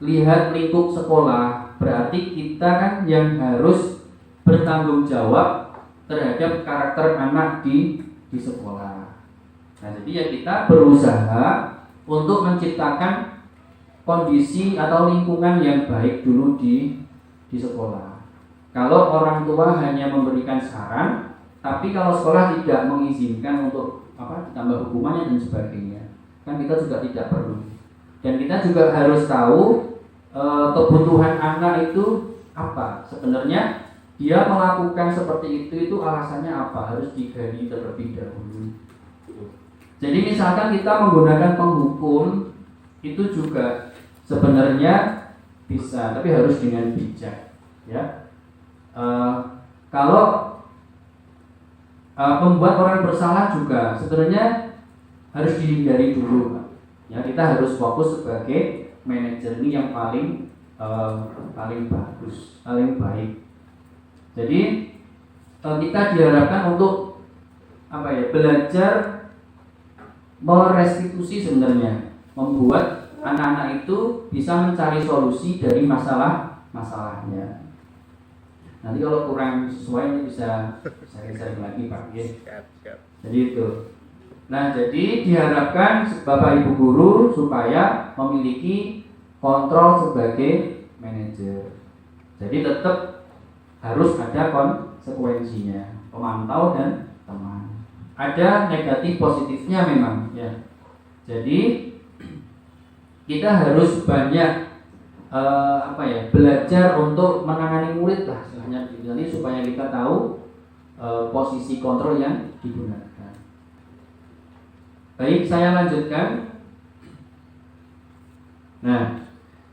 A: lihat lingkup sekolah, berarti kita kan yang harus bertanggung jawab terhadap karakter anak di sekolah. Nah, jadi ya kita berusaha untuk menciptakan kondisi atau lingkungan yang baik dulu di sekolah. Kalau orang tua hanya memberikan saran, tapi kalau sekolah tidak mengizinkan untuk ditambah hukumannya dan sebagainya, kan kita juga tidak perlu. Dan kita juga harus tahu kebutuhan anak itu apa. Sebenarnya dia melakukan seperti itu alasannya apa, harus digali terlebih dahulu. Jadi misalkan kita menggunakan penghukum, itu juga sebenarnya bisa, tapi harus dengan bijak, ya. Kalau membuat orang bersalah juga sebenarnya harus dihindari dulu, ya. Kita harus fokus sebagai manajer ini yang paling bagus, paling baik. Jadi kita diharapkan untuk belajar merestitusi sebenarnya, membuat anak-anak itu bisa mencari solusi dari masalahnya. Nanti kalau kurang sesuai ini bisa cari lagi Pak. Jadi itu. Nah, jadi diharapkan Bapak Ibu guru supaya memiliki kontrol sebagai manajer. Jadi tetap harus ada konsekuensinya, pemantau dan teman. Ada negatif positifnya memang, ya. Jadi kita harus banyak belajar untuk menangani murid lah, jadi supaya kita tahu posisi kontrol yang digunakan. Baik, saya lanjutkan. Nah,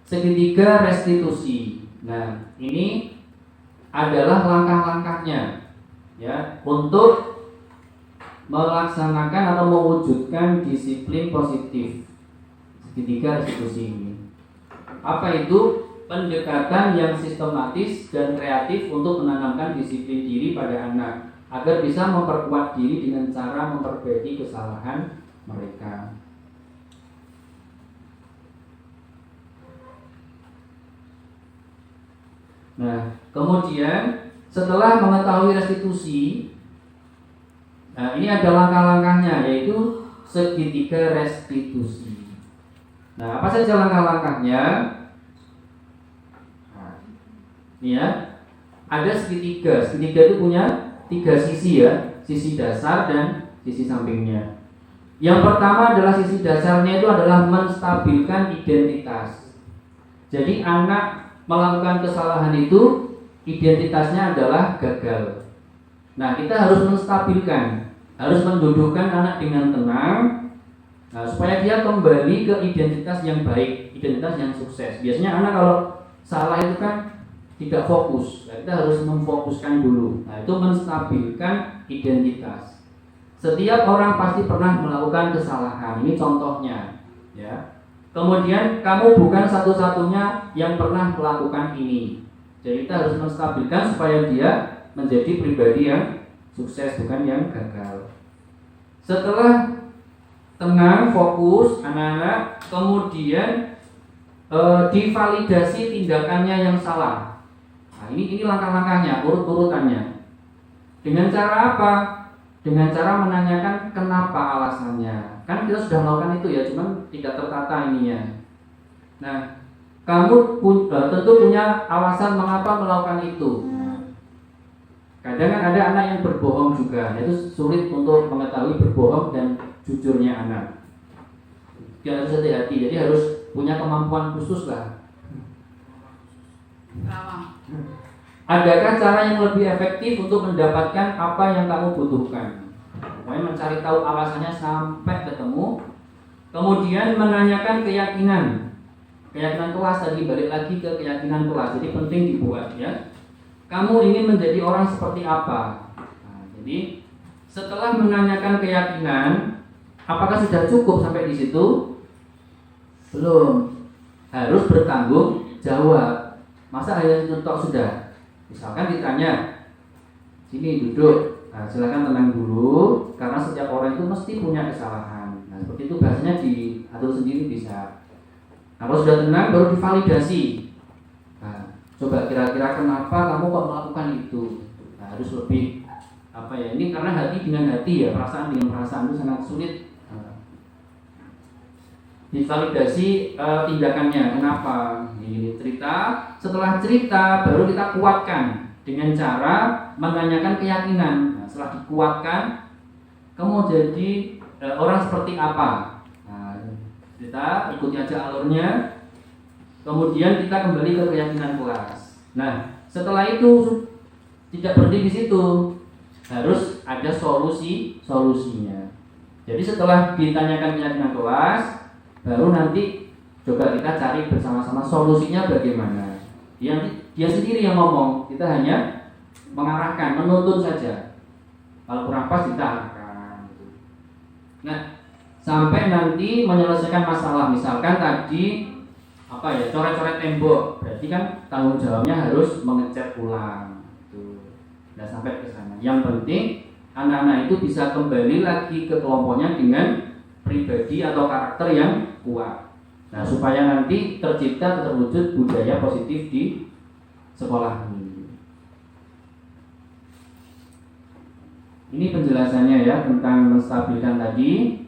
A: segitiga restitusi. Nah, ini adalah langkah-langkahnya, ya, untuk melaksanakan atau mewujudkan disiplin positif segitiga restitusi ini. Apa itu? Pendekatan yang sistematis dan kreatif untuk menanamkan disiplin diri pada anak agar bisa memperkuat diri dengan cara memperbaiki kesalahan mereka. Nah, kemudian setelah mengetahui restitusi, nah, ini ada langkah-langkahnya, yaitu segitiga restitusi. Nah, apa saja langkah-langkahnya? Nah, ini ya, ada segitiga. Segitiga itu punya 3 sisi, ya, sisi dasar dan sisi sampingnya. Yang pertama adalah sisi dasarnya itu adalah menstabilkan identitas. Jadi anak melakukan kesalahan itu identitasnya adalah gagal. Nah, kita harus menstabilkan, harus mendudukkan anak dengan tenang, nah, supaya dia kembali ke identitas yang baik, identitas yang sukses. Biasanya anak kalau salah itu kan tidak fokus, nah, kita harus memfokuskan dulu. Nah, itu menstabilkan identitas. Setiap orang pasti pernah melakukan kesalahan, ini contohnya, ya. Kemudian kamu bukan satu-satunya yang pernah melakukan ini. Jadi kita harus menstabilkan supaya dia menjadi pribadi yang sukses, bukan yang gagal. Setelah tenang, fokus anak-anak, kemudian divalidasi tindakannya yang salah. Nah, ini langkah-langkahnya, urut-urutannya. Dengan cara apa? Dengan cara menanyakan kenapa alasannya. Kan kita sudah melakukan itu, ya, cuman tidak tertata ininya. Nah, kamu tentu punya alasan mengapa melakukan itu. Kadang kan ada anak yang berbohong juga, itu sulit untuk mengetahui berbohong dan jujurnya anak. Dia harus hati-hati, jadi harus punya kemampuan khusus lah. Adakah cara yang lebih efektif untuk mendapatkan apa yang kamu butuhkan? Pokoknya mencari tahu alasannya sampai ketemu. Kemudian menanyakan keyakinan kelas tadi, balik lagi ke keyakinan kelas. Jadi penting dibuat, ya. Kamu ingin menjadi orang seperti apa? Nah, jadi setelah menanyakan keyakinan, apakah sudah cukup sampai di situ? Belum. Harus bertanggung jawab. Masa hanya itu tok sudah? Misalkan ditanya, sini duduk, nah, silakan tenang dulu, karena setiap orang itu mesti punya kesalahan. Nah, seperti itu bahasanya diatur sendiri bisa. Nah, kalau sudah tenang baru divalidasi. Nah, coba kira-kira kenapa kamu kok melakukan itu? Nah, harus lebih ini karena hati dengan hati, ya, perasaan dengan perasaan itu sangat sulit. Nah, divalidasi tindakannya. Kenapa? Ini cerita, setelah cerita baru kita kuatkan dengan cara menanyakan keyakinan. Nah, setelah dikuatkan, kamu jadi orang seperti apa? Nah, kita ikuti aja alurnya. Kemudian kita kembali ke keyakinan kelas. Nah, setelah itu tidak berhenti di situ, harus ada solusinya. Jadi setelah ditanyakan keyakinan kelas, baru nanti coba kita cari bersama-sama solusinya bagaimana. Dia sendiri yang ngomong, kita hanya mengarahkan, menuntun saja. Kalau kurang pas kita arahkan. Nah, sampai nanti menyelesaikan masalah. Misalkan tadi coret-coret tembok, berarti kan tanggung jawabnya harus mengecat ulang. Nah, sampai ke sana. Yang penting anak-anak itu bisa kembali lagi ke kelompoknya dengan pribadi atau karakter yang kuat. Nah, supaya nanti tercipta terwujud budaya positif di sekolah ini. Ini penjelasannya ya tentang menstabilkan tadi.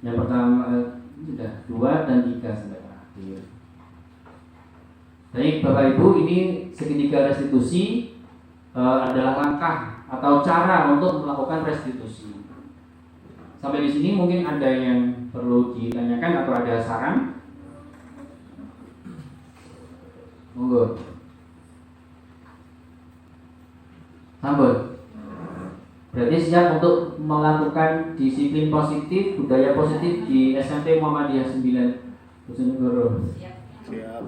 A: Yang pertama sudah 2 dan 3 sampai terakhir. Baik Bapak Ibu, ini segitiga restitusi adalah langkah atau cara untuk melakukan restitusi. Sampai di sini mungkin ada yang perlu ditanyakan atau ada saran? Monggo. Sambut. Berarti siap untuk melakukan disiplin positif, budaya positif di SMP Muhammadiyah 9 Bojonegoro.
B: Siap.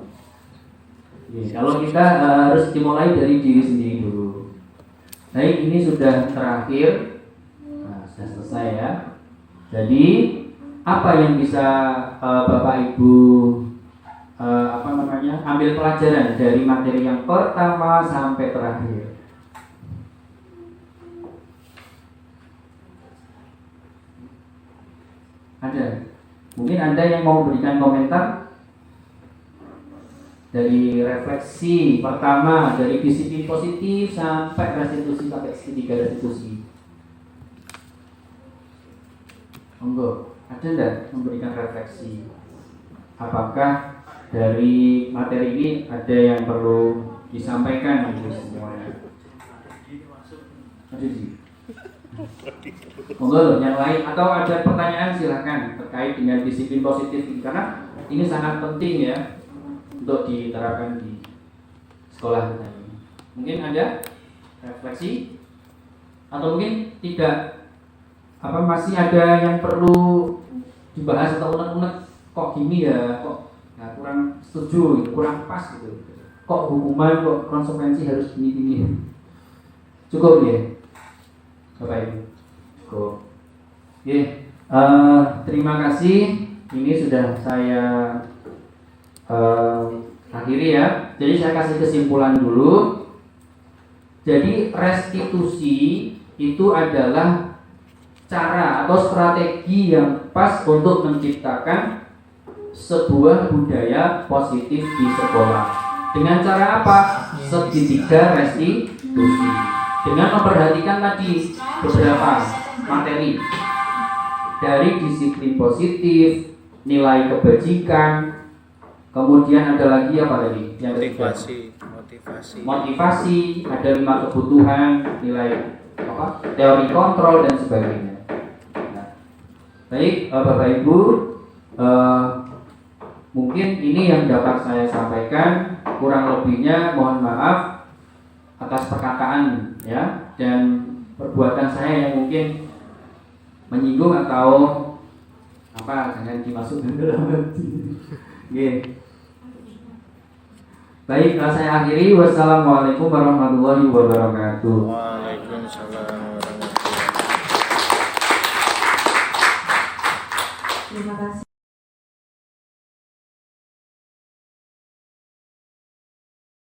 A: Kalau kita harus dimulai dari diri sendiri dulu. Baik, ini sudah terakhir. Nah, sudah selesai ya. Jadi apa yang bisa Bapak Ibu ambil pelajaran dari materi yang pertama sampai terakhir? Ada? Mungkin ada yang mau memberikan komentar dari refleksi pertama, dari disiplin positif sampai restitusi, sampai ketiga restitusi. Monggo, ada enggak memberikan refleksi? Apakah dari materi ini ada yang perlu disampaikan gitu semuanya? Ada sih. Monggo, yang lain atau ada pertanyaan silahkan terkait dengan disiplin positif ini, karena ini sangat penting ya untuk diterapkan di sekolah kita ini. Mungkin ada refleksi atau mungkin tidak, masih ada yang perlu dibahas atau unek-unek, kok gini ya, kok kurang setuju, kurang pas gitu, kok hukuman, kok konsekuensi harus gini-gini. Cukup ya Bapak Ibu? Cukup. Terima kasih. Ini sudah saya akhiri ya. Jadi saya kasih kesimpulan dulu. Jadi restitusi itu adalah cara atau strategi yang pas untuk menciptakan sebuah budaya positif di sekolah. Dengan cara apa? Segitiga restitusi. Dengan memperhatikan tadi beberapa materi dari disiplin positif, nilai kebajikan, kemudian ada lagi apa tadi? Yang motivasi, ada 5 kebutuhan, nilai teori kontrol dan sebagainya. Nah, baik Bapak Ibu, mungkin ini yang dapat saya sampaikan. Kurang lebihnya mohon maaf atas perkataan ya dan perbuatan saya yang mungkin menyinggung atau jangan dimasukkan dalam hati. Baik, saya akhiri. Wassalamualaikum warahmatullahi wabarakatuh.
B: Waalaikumsalam warahmatullahi wabarakatuh.
I: Terima kasih.